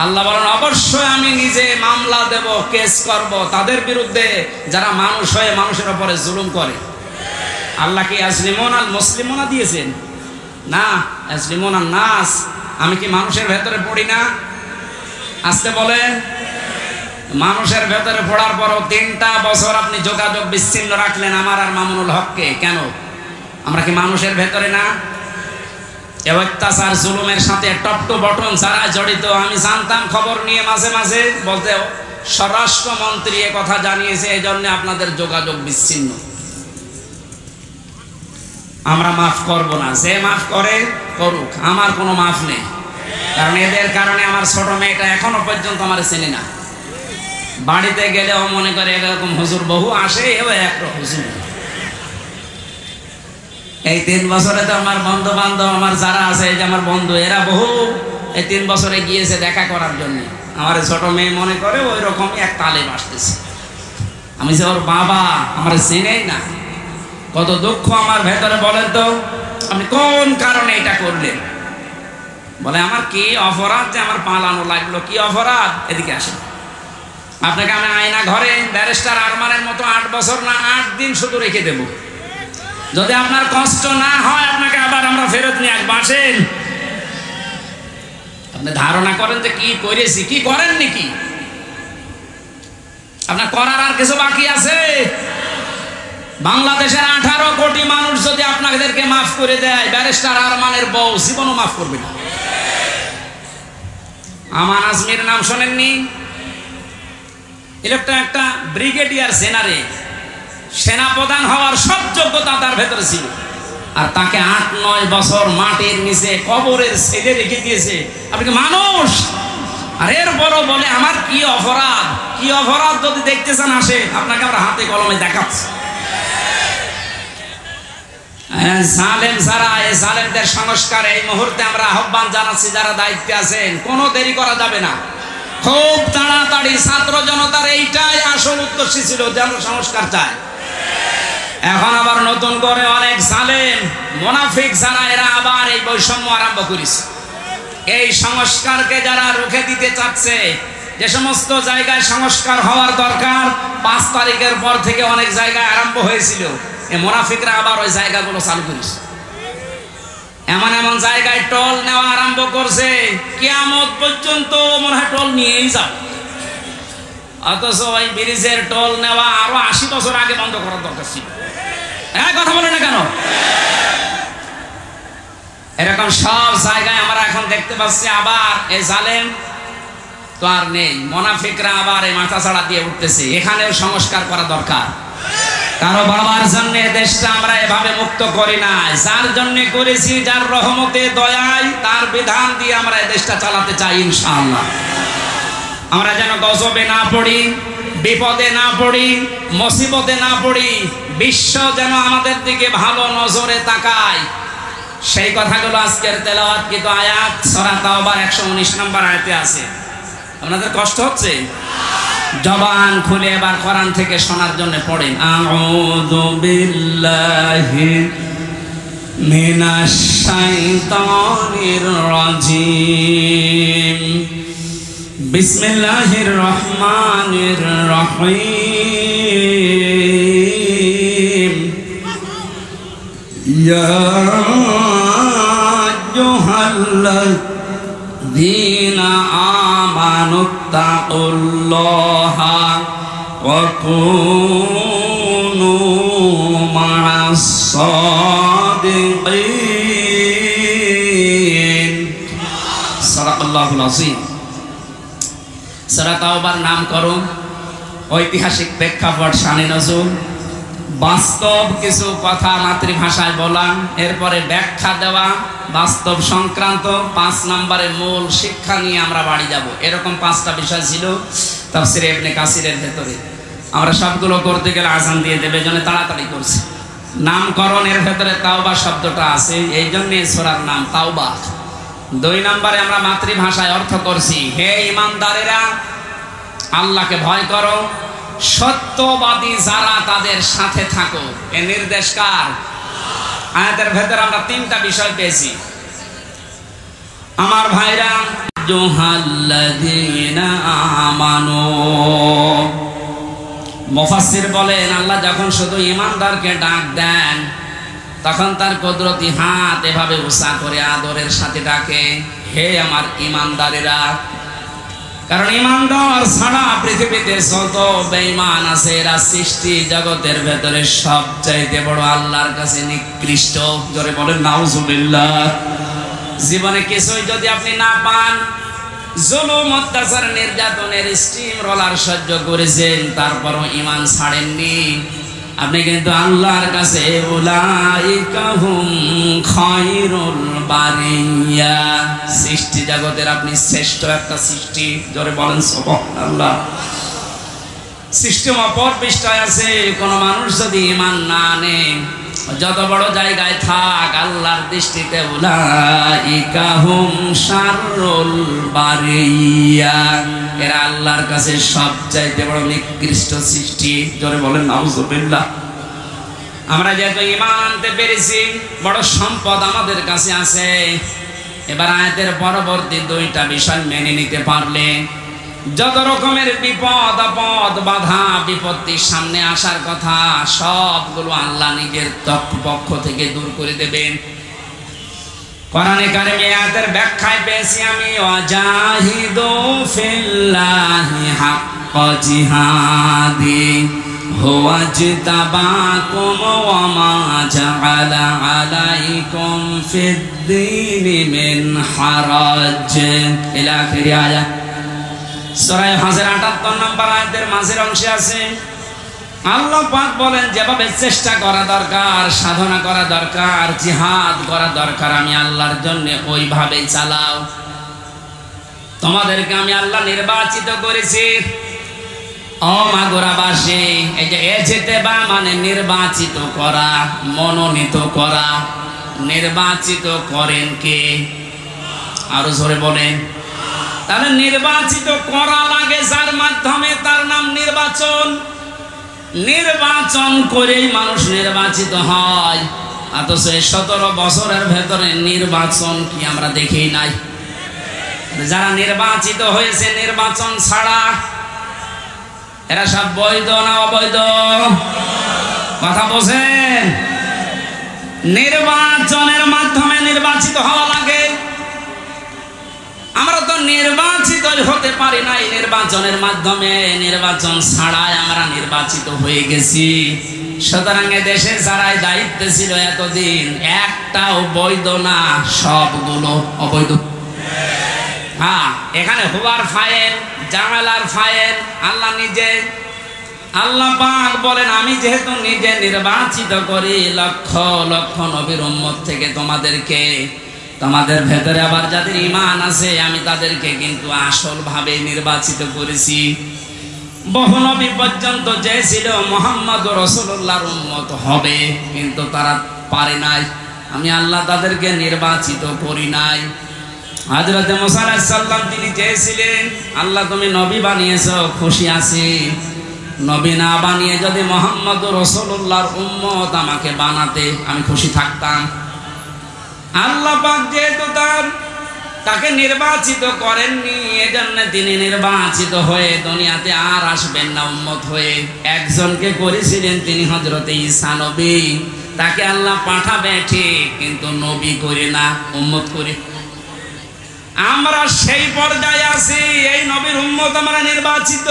আল্লাহ বলেন অবশ্যই আমি নিজে মামলা দেব, কেস করব তাদের বিরুদ্ধে যারা মানুষ হয়ে মানুষের উপরে জুলুম করে। আল্লাহ কি ইয়াজলিমুনা আল মুসলিমুনা দিয়েছেন? না, ইয়াজলিমুনা নাস। আমি কি মানুষের ভেতরে পড়ি না? আসতে বলেন। মানুষের ভেতরে পড়ার পরও 3টা বছর আপনি যোগাযোগ বিচ্ছিন্ন রাখলেন আমার আর মামুনুল হককে, কেন? আমরা কি মানুষের ভেতরে না? অত্যাচার জুলুমের সাথে টপ টু বটন যারা জড়িত, আমি জানতাম খবর নিয়ে মাঝে মাঝে বলতে, স্বরাষ্ট্রমন্ত্রী এ কথা জানিয়েছে, এই জন্য আপনাদের যোগাযোগ বিচ্ছিন্ন। আমরা মাফ করব না, যে মাফ করে করুক, আমার কোনো মাফ নেই। কারণ এদের কারণে আমার ছোট মেয়েটা এখনো পর্যন্ত আমার চেনে না। বাড়িতে গেলেও মনে করে এরকম হুজুর বহু আসে, এও এক হুজুর। এই 3 বছরে তো আমার বন্ধু বান্ধব আমার যারা আছে, এই যে আমার বন্ধু, এরা বহু এই 3 বছরে গিয়েছে দেখা করার জন্য। আমার ছোট মেয়ে মনে করে ওই রকমই এক তালেব আসতেছে। আমি যে ওর বাবা, আমার চেনেই না। কত দুঃখ আমার ভেতরে, বলেন তো আপনি কোন কারণে এটা করলেন? বলে আমার কি অপরাধ যে আমার পালানো লাগলো? কি অপরাধ? এদিকে আসেন, আপনাকে আমি আয়না ঘরে ব্যারিস্টার আরমানের মতো 8 বছর না 8 দিন শুধু রেখে দেব। যদি আপনার কষ্ট না হয় আপনাকে আবার আমরা ফেরত নিয়ে আসবো। আসেন। আপনি ধারণা করেন যে কি করেছি, কি করেন নাকি? আপনার করার আর কিছু বাকি আছে? বাংলাদেশের 18 কোটি মানুষ যদি আপনাদেরকে মাফ করে দেয়, ব্যারিস্টার আরমানের বউ জীবনও মাফ করবে না। আমান আজমির নাম শোনেননি? একটা ব্রিগেডিয়ার জেনারেল, সেনাপ্রধান হওয়ার সব যোগ্যতা তার ভেতরে ছিল, আর তাকে 8-9 বছর মাটির নিচে কবরের ছেলে রেখে দিয়েছে। আপনি মানুষ, আর এরপরও বলে আমার কি অপরাধ? কি অপরাধ যদি দেখতে চান আসে, আপনাকে আমরা হাতে কলমে দেখাচ্ছি। জালেম যারা, এই জালেমদের সংস্কার এই মুহূর্তে আমরা আহ্বান জানাচ্ছি, যারা দায়িত্বে আছেন, কোনো দেরি করা যাবে না। খুব তাড়াতাড়ি ছাত্র জনতার এইটাই আসল উদ্দেশ্য ছিল, যেন সংস্কার চায়। এখন আবার নতুন করে অনেক জালেম মুনাফিক যারা, এরা আবার এই বৈষম্য আরম্ভ করেছে। এই সংস্কারকে যারা রুখে দিতে চাচ্ছে, যে সমস্ত জায়গায় সংস্কার হওয়ার দরকার 5 তারিখের পর থেকে অনেক জায়গায় আরম্ভ হয়েছিল, এই মুনাফিকরা আবার ওই জায়গাগুলো চালু করেছে। এমন এমন জায়গায় টোল নেওয়া আরম্ভ করছে, কিয়ামত পর্যন্ত মনে হয় টোল নিয়েই যাবে। অথচ ওই ব্রিজের টোল নেওয়া আরো 80 বছর আগে বন্ধ করার দরকার ছিল। কথা বলে না কেন? এরকম সব জায়গায় আমরা এখন দেখতে পাচ্ছি আবার এই জালেম তো আর নেই, মুনাফিকরা আবার এই মাথা ছাড়া দিয়ে উঠতেছে। এখানেও সংস্কার করা দরকার। কারো বাবার জন্য দেশটা আমরা এভাবে মুক্ত করি না, যার জন্য করেছি, যার রহমতে দয়ায় তার বিধান দিয়ে আমরা এই দেশটা চালাতে চাই ইনশাআল্লাহ। আমরা যেন গজবে না পড়ি, বিপদে না পড়ি, মুসিবতে না পড়ি, বিশ্ব যেন আমাদের দিকে ভালো নজরে তাকায়, সেই কথাগুলো আজকের তেলাওয়াতকৃত আয়াত সূরা তাওবার 119 নম্বর আয়াতে আছে। আপনাদের কষ্ট হচ্ছে? জবান খুলে এবার কোরআন থেকে শোনার জন্য পড়েন। আউযু বিল্লাহি মিনাশ শাইতানির রাজিম। বিসমিল্লাহির রহমানির রহিম। ইয়া আইয়ুহাল্লাযীনা আমানুত্তাকুল্লাহা ওয়া কুনু মা'আস সাদিকিন। সাদাকাল্লাহুল আযীম। সূরা তাওবার নামকরণ, ঐতিহাসিক প্রেক্ষাপট, শানে নজুল, বাস্তব কিছু কথা মাতৃভাষায় বলা, এরপরে ব্যাখ্যা দেওয়া, বাস্তব সংক্রান্ত 5 নম্বরে মূল শিক্ষা নিয়ে আমরা বাড়ি যাব। এরকম 5টা বিষয় ছিল তাফসীরে ইবনে কাসিরের ভেতরে। আমরা সবগুলো করতে গেলে আজান দিয়ে দেবে, জন্য তাড়াতাড়ি করছি। নামকরণের ভেতরে তাওবা শব্দটা আছে, এই জন্য সূরার নাম তাওবা। 2 নম্বরে আমরা মাতৃভাষায় অর্থ করছি, হে ঈমানদারেরা আল্লাহকে ভয় করো, সত্যবাদী যারা তাদের সাথে থাকো। এ নির্দেশ কার? আয়াতের ভেতরে আমরা 3টা বিষয় পেয়েছি। আমার ভাইরা, জুহাল্লাযীনা আমানু, মুফাসসির বলেন আল্লাহ যখন শুধু ঈমানদারকে ডাক দেন তখন তার কুদরতি হাত এভাবে উঁচা করে আদরের সাথে ডাকে, হে আমার ঈমানদারেরা। কারণ ঈমানদার ছাড়া পৃথিবীতে যত বেঈমান আছে এরা সৃষ্টি জগতের ভেতরে সবচাইতে বড় আল্লাহর কাছে নিকৃষ্ট। জোরে বলেন নাউজুবিল্লাহ। জীবনে কিছুই যদি আপনি না পান, জুলুম, অত্যাচার, নির্যাতনের স্টিম রোলার সহ্য করেছেন, তারপরও ঈমান ছাড়েননি, আপনি কিন্তু আল্লাহর কাছে উলাইকা হুম খায়রুল বারিয়া, সৃষ্টি জগতের আপনি শ্রেষ্ঠ একটা সৃষ্টি। জোরে বলেন সুবহানাল্লাহ। সিস্টেম অপর পৃষ্ঠায় আছে, কোন মানুষ যদি ঈমান না আনে, যত বড় জায়গায় থাক, আল্লাহর দৃষ্টিতে উলাইকা হুম শাররুল বারিয়া, এরা আল্লাহর কাছে সবচাইতে বড় নিকৃষ্ট সৃষ্টি। জোরে বলেন নাউজুবিল্লাহ। আমরা যেহেতু ঈমান আনতে পেরেছি, বড় সম্পদ আমাদের কাছে আছে। এবার আয়াতের পরবর্তী 2টা বিষয় মেনে নিতে পারলে যত রকমের বিপদ আপদ বাধা বিপত্তির সামনে আসার কথা সবগুলো আল্লাহ নিজের পক্ষ থেকে দূর করে দেবেন। কোরআনে কারিমে আয়াতের ব্যাখ্যায় পেয়েছি আমি, ওয়াজাহিদু ফিল্লাহি হাক্কা জিহাদি হুয়া জিতাবাকুম ওয়া মা জাআলা আলাইকুম ফিদ-দীনি মিন হারাজ, ইলা আখির আয়াত। সূরা হজের 78 নম্বর আয়াতের মাঝের অংশে আছে, আল্লাহ পাক বলেন যেভাবে চেষ্টা করা দরকার, সাধনা করা দরকার, জিহাদ করা দরকার, আমি আল্লাহর জন্য ওইভাবে চালাও। তোমাদেরকে আমি আল্লাহ নির্বাচিত করেছি। ও মাগুরাবাসী, এই যে এজতেবা মানে নির্বাচিত করা, মনোনীত করা। নির্বাচিত করেন কে? আরো জোরে বলেন। তাহলে নির্বাচিত করা লাগে যার মাধ্যমে, তার নাম নির্বাচন। নির্বাচন করেই মানুষ নির্বাচিত হয়। অথচ 17 বছরের ভেতরে নির্বাচন কি আমরা দেখি নাই? যারা নির্বাচিত হয়েছে নির্বাচন ছাড়া, এরা সব বৈধ না অবৈধ? কথা বোঝেন? নির্বাচনের মাধ্যমে নির্বাচিত হওয়া লাগে। আমরা তো নির্বাচিত হতে পারি নাই নির্বাচনের মাধ্যমে, নির্বাচন ছাড়াই আমরা নির্বাচিত হয়ে গেছি। সুতরাং দেশে যারাই দায়িত্বে ছিল এতদিন, একটাও বৈধ না, সবগুলো অবৈধ। হ্যাঁ, এখানে হুয়ার ফাইল, জামালার ফাইল আল্লাহ নিজে। আল্লাহ পাক বলেন, আমি যেহেতু নিজে নির্বাচিত করি লক্ষ লক্ষ নবীর উম্মত থেকে তোমাদেরকে, তোমাদের ভেতরে আবার যাদের ঈমান আছে আমি তাদেরকে কিন্তু আসল ভাবে নির্বাচিত করেছি। বহু নবী পর্যন্ত যে ছিল মুহাম্মদ রাসূলুল্লাহর উম্মত হবে, কিন্তু তারা পারে নাই। আমি আল্লাহ তাদেরকে নির্বাচিত করি নাই। হযরত মুসা আলাইহিস সালাম তিনি চেয়েছিলেন, আল্লাহ তুমি নবী বানিয়েছো, খুশি আছি। নবী না বানিয়ে যদি মুহাম্মদ রাসূলুল্লাহর উম্মত আমাকে বানাতে, আমি খুশি থাকতাম। আল্লাহ পাক যেহেতু তাকে নির্বাচিত করেননি, এজন্য তিনি নির্বাচিত হয়ে দুনিয়াতে আর আসবেন না উম্মত হয়ে। একজনকে করেছিলেন তিনি হযরত ঈসা নবী, তাকে আল্লাহ পাঠাবে ঠিক, কিন্তু নবী করে না, উম্মত করে। আমরা সেই পর্যায়ে আছি, এই নবীর উম্মত আমরা নির্বাচিত।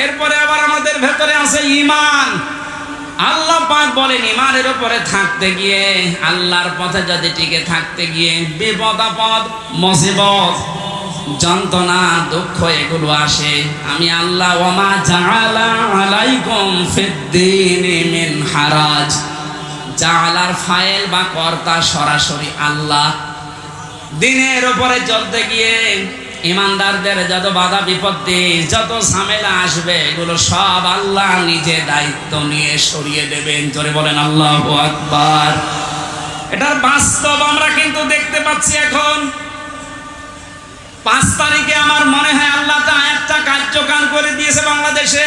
এরপরে আবার আমাদের ভেতরে আছে ঈমান। আল্লাহ পাক বলেন ঈমানের উপরে থাকতে গিয়ে, আল্লাহর পথে যদি টিকে থাকতে গিয়ে বিপদ আপদ মুসিবত যন্ত্রণা, দুঃখ এগুলো আসে, আমি আল্লাহ ওয়ামা জাআলা আলাইকুম ফিদ্দীনি মিন হারাজ, জাআলার ফাইল বা কর্তা সরাসরি আল্লাহ। দিনের উপরে চলতে গিয়ে ইমানদারদের যত বাধা বিপত্তি, যত ঝামেলা আসবে, এগুলো সব আল্লাহ নিজে দায়িত্ব নিয়ে সরিয়ে দেবেন। জোরে বলেন আল্লাহু আকবার। এটার বাস্তব আমরা কিন্তু দেখতে পাচ্ছি। এখন 5 তারিখে আমার মনে হয় আল্লাহ তা একটা কার্যকার করে দিয়েছে বাংলাদেশে।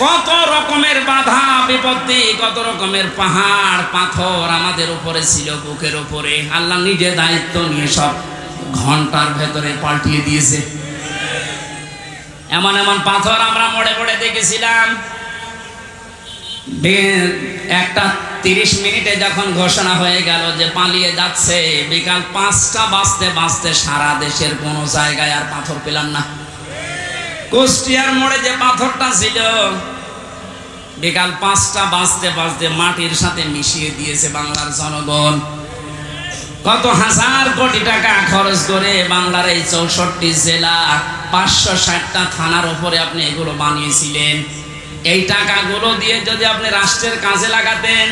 কত রকমের বাধা বিপত্তি, কত রকমের পাহাড় পাথর আমাদের উপরে ছিল, বুকের উপরে, আল্লাহ নিজে দায়িত্ব নিয়ে সব ঘন্টার ভেতরে পাল্টিয়ে দিয়েছে। এমন এমন পাথর আমরা মোড়ে মোড়ে দেখেছিলাম। একটা 30 মিনিটে যখন ঘোষণা হয়ে গেল যে পালিয়ে যাচ্ছে, বিকাল 5টা বাজতে বাজতে সারা দেশের কোনো জায়গায় আর পাথর পেলাম না। কুষ্টিয়ার মোড়ে যে পাথরটা ছিল, বিকাল 5টা বাজতে বাজতে মাটির সাথে মিশিয়ে দিয়েছে বাংলার জনগণ। কত হাজার কোটি টাকা খরচ করে বাংলার এই 64 জেলা 560টা থানার উপরে আপনি এগুলো বানিয়েছিলেন। এই টাকাগুলো দিয়ে যদি আপনি রাষ্ট্রের কাজে লাগাতেন,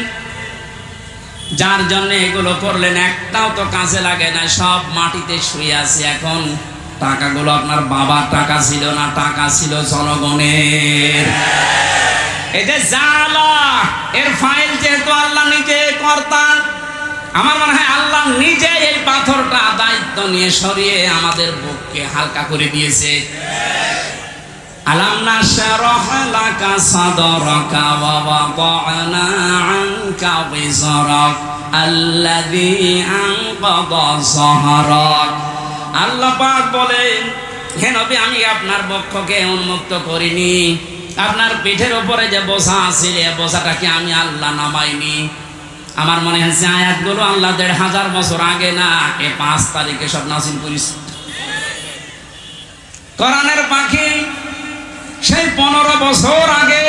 যার জন্য এগুলো করলেন, একটাও তো কাজে লাগে না, সব মাটিতে শুয়ে আছে। এখন টাকাগুলো আপনার বাবার টাকা ছিল না, টাকা ছিল জনগণের। এই যে জালা, এর ফাইল যেহেতু আল্লাহ নিজে কর্তা, আমার মনে হয় আল্লাহ নিজে এই পাথরটা দায়িত্ব নিয়ে সরিয়ে আমাদের বুককে হালকা করে দিয়েছে। আলাম নাশরাহ লাকা সাদরাকা ওয়া ওয়াদা'না আনকা বিজরাক আল্লাযী আনকাযা যাহরাক। আল্লাহ পাক বলেন, হে নবী, আমি আপনার বক্ষকে উন্মুক্ত করিনি, আপনার পিঠের উপরে যে বোঝা ছিল, বোঝাটাকে আমি আল্লাহ নামাইনি। আমার মনে হচ্ছে আয়াতগুলো আল্লাহ 1500 বছর আগে না, 5 তারিখে সব নাযিল করেছে। কোরআনের পাখি সেই 15 বছর আগে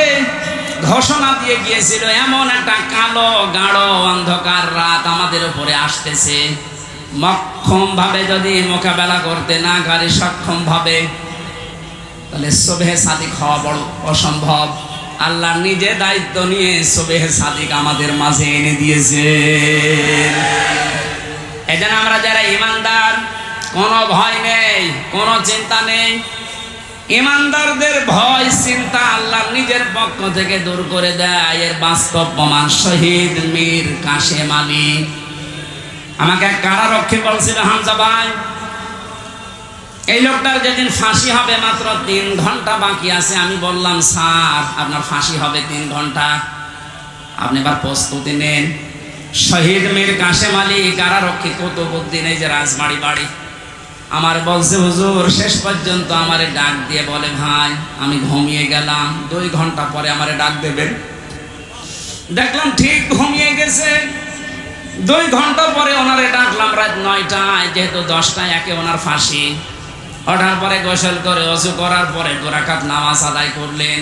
ঘোষণা দিয়ে গিয়েছিল, এমন একটা কালো গাঢ় অন্ধকার রাত আমাদের উপরে আসতেছে। মক্ষম ভাবে যদি মোকাবেলা করতে না পারি, সক্ষম ভাবে, তাহলে সুবহে সাদিক হওয়া বড় অসম্ভব। আল্লাহ নিজে দায়িত্ব নিয়ে সুবহে সাদিক আমাদের মাঝে এনে দিয়েছে। এজন্য আমরা যারা ঈমানদার, কোনো ভয় নেই, কোনো চিন্তা নেই। ঈমানদারদের ভয় চিন্তা আল্লাহ নিজের পক্ষ থেকে দূর করে দেয়। এর বাস্তব প্রমাণ শহীদ মীর কাশেম আলী। আমাকে এক কারারক্ষী বলছিল, হামজা ভাই, এই লোকটার যেদিন ফাঁসি হবে মাত্র 3 ঘন্টা বাকি আছে। আমি বললাম, স্যার আপনার ফাঁসি হবে 3 ঘন্টা, আপনি এবার প্রস্তুতি নেন। শহীদ মীর কাশেম আলী কারারক্ষী কুতুবউদ্দিন, এই যে রাজবাড়ি বাড়ি, আমার বলছে, হুজুর শেষ পর্যন্ত আমারে ডাক দিয়ে বলে, ভাই আমি ঘুমিয়ে গেলাম, 2 ঘন্টা পরে আমারে ডাক দেবেন। দেখলাম ঠিক ঘুমিয়ে গেছে। 2 ঘন্টা পরে ওনারে ডাকলাম রাত 9টায়, যেহেতু 10টায় একে ওনার ফাঁসি। ওঠার পরে গোসল করে ওযু করার পরে 2 রাকাত নামাজ আদায় করলেন।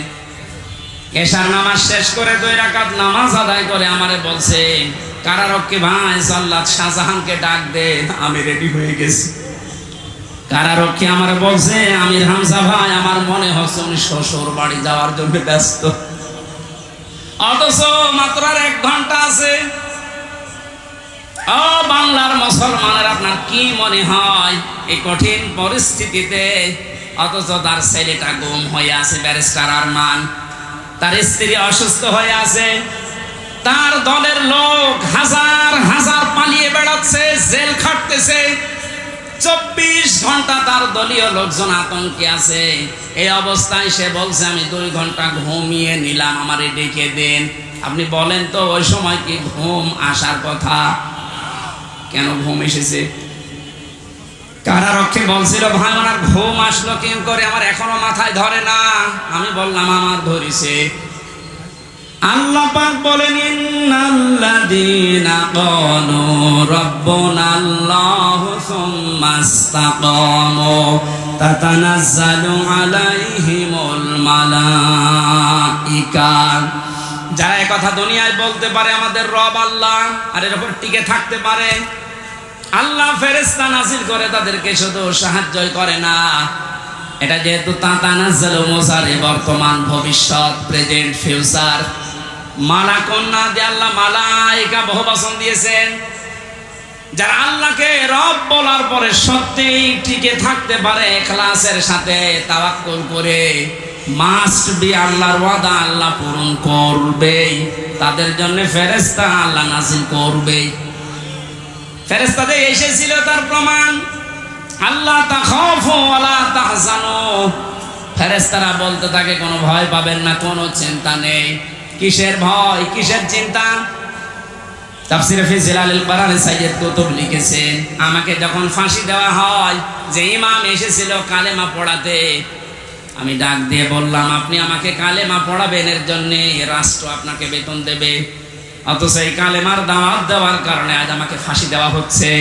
এশার নামাজ শেষ করে 2 রাকাত নামাজ আদায় করে আমারে বলছে, কারারক্ষী ভাই সাল্লাত শাহজাহানকে ডাক দেন, আমি রেডি হয়ে গেছি। কারারক্ষী আমার বলছে, আমির হামজা ভাই, আমার মনে হচ্ছে উনি শ্বশুর বাড়ি যাওয়ার জন্য ব্যস্ত, অথচ মাত্র 1 ঘন্টা আছে। ও বাংলার মুসলমানের, আপনার কি মনে হয় এই কঠিন পরিস্থিতিতে, অথচ তার ছেলেটা গুম হয়ে আছে, ব্যারিস্টার আরমান, তার স্ত্রী অসুস্থ হয়ে আছে, তার দলের লোক হাজার হাজার পালিয়ে বেড়াচ্ছে, জেল খাটতেছে, 24 ঘন্টা তার দলীয় লোকজন আতঙ্কে আছে। এই অবস্থায় সে বলছে, আমি 2 ঘন্টা ঘুমিয়ে নিলাম, আমারে ডেকে দেন। আপনি বলেন তো, ওই সময় কি ঘুম আসার কথা? কেন ঘুম এসেছে? কারারক্ষী বলছিল, ভাই ওনার ঘুম আসলো কি করে, আমার এখনো মাথায় ধরে না। আমি বললাম, আমার ধরেছে। আল্লাহ পাক বলেন, ইন্নাল্লাযীনা ক্বালু রাব্বুনাল্লাহু সুম্মা ইসতাকামু তাতানাজ্জালু আলাইহিমুল মালাইকা। যারা এই কথা দুনিয়ায় বলতে পারে আমাদের রব আল্লাহ, আর এর উপর টিকে থাকতে পারে, আল্লাহ ফেরেশতা নাযিল করে তাদেরকে শুধু সাহায্যই করে না, এটা যেহেতু তাতানাজ্জালু মুসারে বর্তমান ভবিষ্যৎ প্রেজেন্ট ফিউচার মালাকুন না দিয়ে আল্লাহ মালায়েকা বহুবচন দিয়েছেন। যারা আল্লাহকে রব বলার পরে সত্যিই টিকে থাকতে পারে ইখলাসের সাথে তাওয়াক্কুল করে, মাস্ট বি আল্লাহর ওয়াদা আল্লাহ পূরণ করবেই, তাদের জন্য ফেরেশতা আল্লাহ নাযিল করবেই। ফেরেশতাদের এসেছিল তার প্রমাণ, আল্লাহ তাখাফু ওয়ালা তাহজানু, ফেরেশতারা বলতে থাকে কোনো ভয় পাবেন না, কোনো চিন্তা নেই। কিসের ভয়, কিসের চিন্তা? তাফসীরে ফি জিলালিল কোরআন সাইয়্যিদ কুতুব লিখেছেন, আমাকে যখন ফাঁসি দেওয়া হয়, যে ইমাম এসেছিল কালেমা পড়াতে, আমি ডাক দিয়ে বললাম আপনি আমাকে কালেমা পড়াবেন, এর জন্য রাষ্ট্র আপনাকে বেতন দেবে, অথচ এই কালেমার দাওয়াত দেওয়ার কারণে আজ আমাকে ফাঁসি দেওয়া হচ্ছে।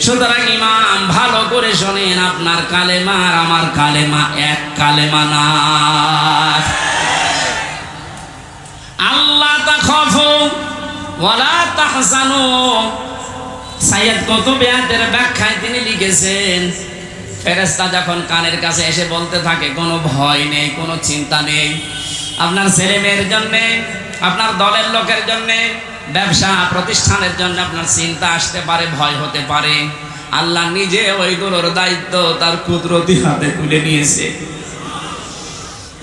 সুতরাং ইমাম ভালো করে শোনেন, আপনার কালেমা আর আমার কালেমা এক কালেমা না। আল্লাহ তাখাফু ওয়ালা তাহজানু, সাইয়্যিদ কুতুব এর ব্যাখ্যায় তিনি লিখেছেন, ফেরেশতা যখন কানের কাছে এসে বলতে থাকে কোনো ভয় নেই, কোনো চিন্তা নেই, আপনার ছেলে মেয়ের জন্য, আপনার দলের লোকের জন্য, ব্যবসা প্রতিষ্ঠানের জন্য আপনার চিন্তা আসতে পারে, ভয় হতে পারে, আল্লাহ নিজে ওইগুলোর দায়িত্ব তার কুদরতি হাতে তুলে নিয়েছে।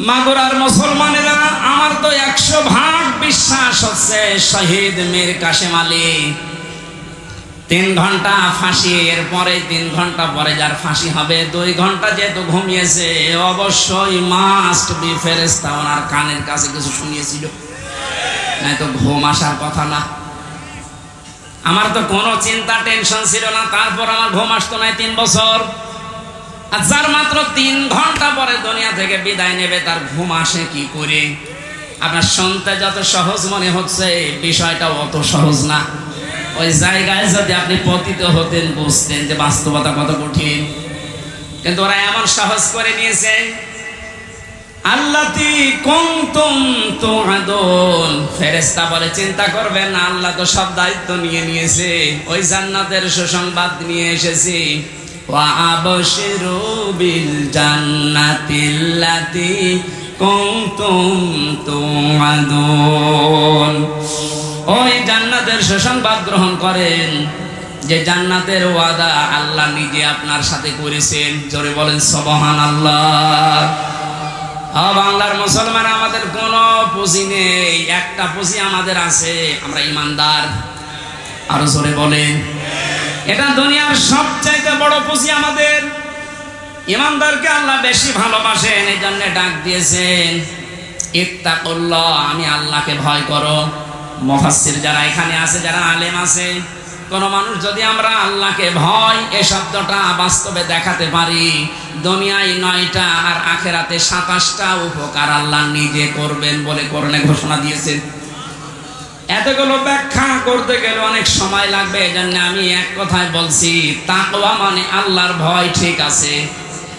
মাগুরার মুসলমানেরা, আমার তো 100% বিশ্বাস হচ্ছে শহীদ মীর কাসেম আলী 3 ঘন্টা ফাঁসি, এরপরে 3 ঘন্টা পরে যার ফাঁসি হবে, 2 ঘন্টা যেহেতু ঘুমিয়েছে, অবশ্যই মাস্ট বি ফেরেশতা ওনার কানের কাছে কিছু শুনিয়েছিল, নাই তো ঘুম আসার কথা না। আমার তো কোনো চিন্তা টেনশন ছিল না, তারপর আমার ঘুম আসতো না 3 বছর। আর যার মাত্র 3 ঘন্টা পরে দুনিয়া থেকে বিদায় নেবে, তার ঘুম আসে কি করে? আপনার শুনতে যত সহজ মনে হচ্ছে, বিষয়টা অত সহজ না। ওই জায়গায় যদি আপনি পতিত হতেন, বুঝতেন যে বাস্তবতা কত কঠিন। কিন্তু ওরা এমন সহজ করে নিয়েছে। আল্লাতি কুনতুম তুআদুন, ফেরেশতা বলে চিন্তা করবেন না, আল্লাহ তো সব দায়িত্ব নিয়ে নিয়েছে, ওই জান্নাতের সুসংবাদ নিয়ে এসেছি। ওয়া আবশিরু বিল জান্নাতিল্লাতি কুনতুম তুআদুন, ওই জান্নাতের সুসংবাদ গ্রহণ করেন, যে জান্নাতের ওয়াদা আল্লাহ নিজে আপনার সাথে করেছেন। জোরে বলেন সুবহানাল্লাহ। বাংলার মুসলমান, আমাদের কোনো পুঁজি নেই, একটা পুঁজি আমাদের আছে, আমরা ইমানদার। আরো জোরে বলেন, এটা দুনিয়ার সবচাইতে বড় পুঁজি আমাদের। ইমানদারকে আল্লাহ বেশি ভালোবাসেন, এই জন্য ডাক দিয়েছেন ইত্তাকুল্লাহ, আমি আল্লাহকে ভয় করো। মুফাসসির যারা এখানে আছে, যারা আলেম আছে, কোন মানুষ যদি আমরা আল্লাহকে ভয় এই শব্দটা বাস্তবে দেখাতে পারি, দুনিয়ায় 9টা আর আখেরাতে 27টা উপকার আল্লাহ নিজে করবেন বলে কোরআনে ঘোষণা দিয়েছেন। এতগুলো ব্যাখ্যা করতে গেলে অনেক সময় লাগবে, এজন্য আমি এক কথায় বলছি, তাকওয়া মানে আল্লাহর ভয়, ঠিক আছে,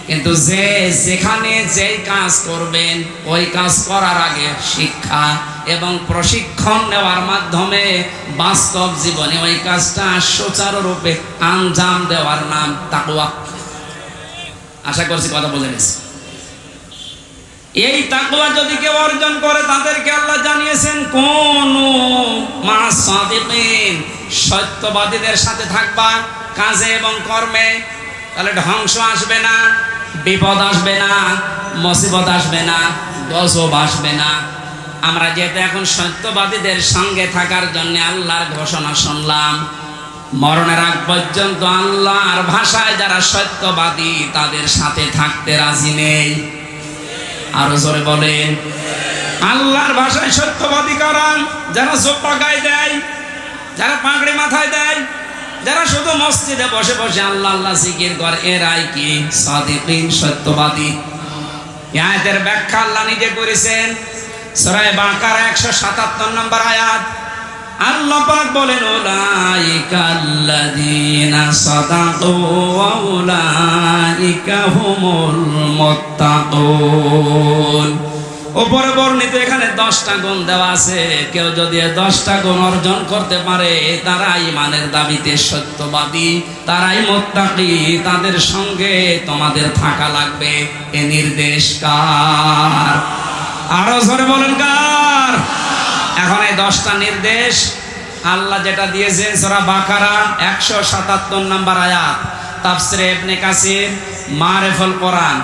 কিন্তু যে যেখানে যেই কাজ করবেন, ওই কাজ করার আগে শিক্ষা এবং প্রশিক্ষণ নেওয়ার মাধ্যমে বাস্তব জীবনে ওই কাজটা সুচারুরূপে আঞ্জাম দেওয়ার নাম তাকওয়া। আশা করছি কথা বুঝে গেছে। এই তাকওয়া যদি কেউ অর্জন করে, তাদেরকে আল্লাহ জানিয়েছেন কোনু মা'আস সাদিকিন, সত্যবাদীদের সাথে থাকবা কাজে এবং কর্মে, তাহলে ধ্বংস আসবে না, বিপদ আসবে না, মুসিবত আসবে না, গজব আসবে না। আমরা যেহেতু এখন সত্যবাদীদের সঙ্গে থাকার জন্য আল্লাহর ঘোষণা শুনলাম, মরণের আগ পর্যন্ত আল্লাহর ভাষায় যারা সত্যবাদী, তাদের সাথে থাকতে রাজি নেই। আরো জোরে বলেন, আল্লাহর ভাষায় সত্যবাদী কারা? যারা জোব্বা গায়ে দেয়, যারা পাগড়ি মাথায় দেয়, যারা শুধু মসজিদে বসে বসে আল্লাহ আল্লাহ জিকির করে, এরাই কি সাদিকিন, সত্যবাদী। এই আয়াতের ব্যাখ্যা আল্লাহ নিজে করেছেন। সূরা বাকারা 177 নম্বর আয়াত, আল্লাহ পাক বলেন, উলাইকাল্লাযীনা সাদাকু ওয়া উলাইকা হুমুল মুত্তাকুন। উপরে বর্ণিত এখানে 10টা গুণ দেওয়া আছে। কেউ যদি 10টা গুণ অর্জন করতে পারে তারা ইমানের দাবিতে সত্যবাদী, তারাই মুত্তাকি, তাদের সঙ্গে তোমাদের থাকা লাগবে। এ নির্দেশ কার? আরো জোরে বলেন কার? এখন এই 10টা নির্দেশ আল্লাহ যেটা দিয়েছেন সূরা বাকারা 177 নম্বর আয়াত, তাফসিরে ইবনে কাসির, মারিফুল কোরআন।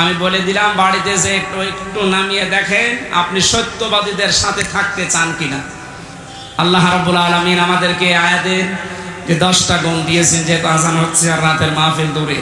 আমি বলে দিলাম, বাড়িতে যে একটু নামিয়ে দেখেন আপনি সত্যবাদীদের সাথে থাকতে চান কিনা। আল্লাহ রাব্বুল আলামিন আমাদেরকে আয়াতের যে 10টা গুণ দিয়েছেন, যেহেতু আজান হচ্ছে আর রাতের মাহফিল দূরে।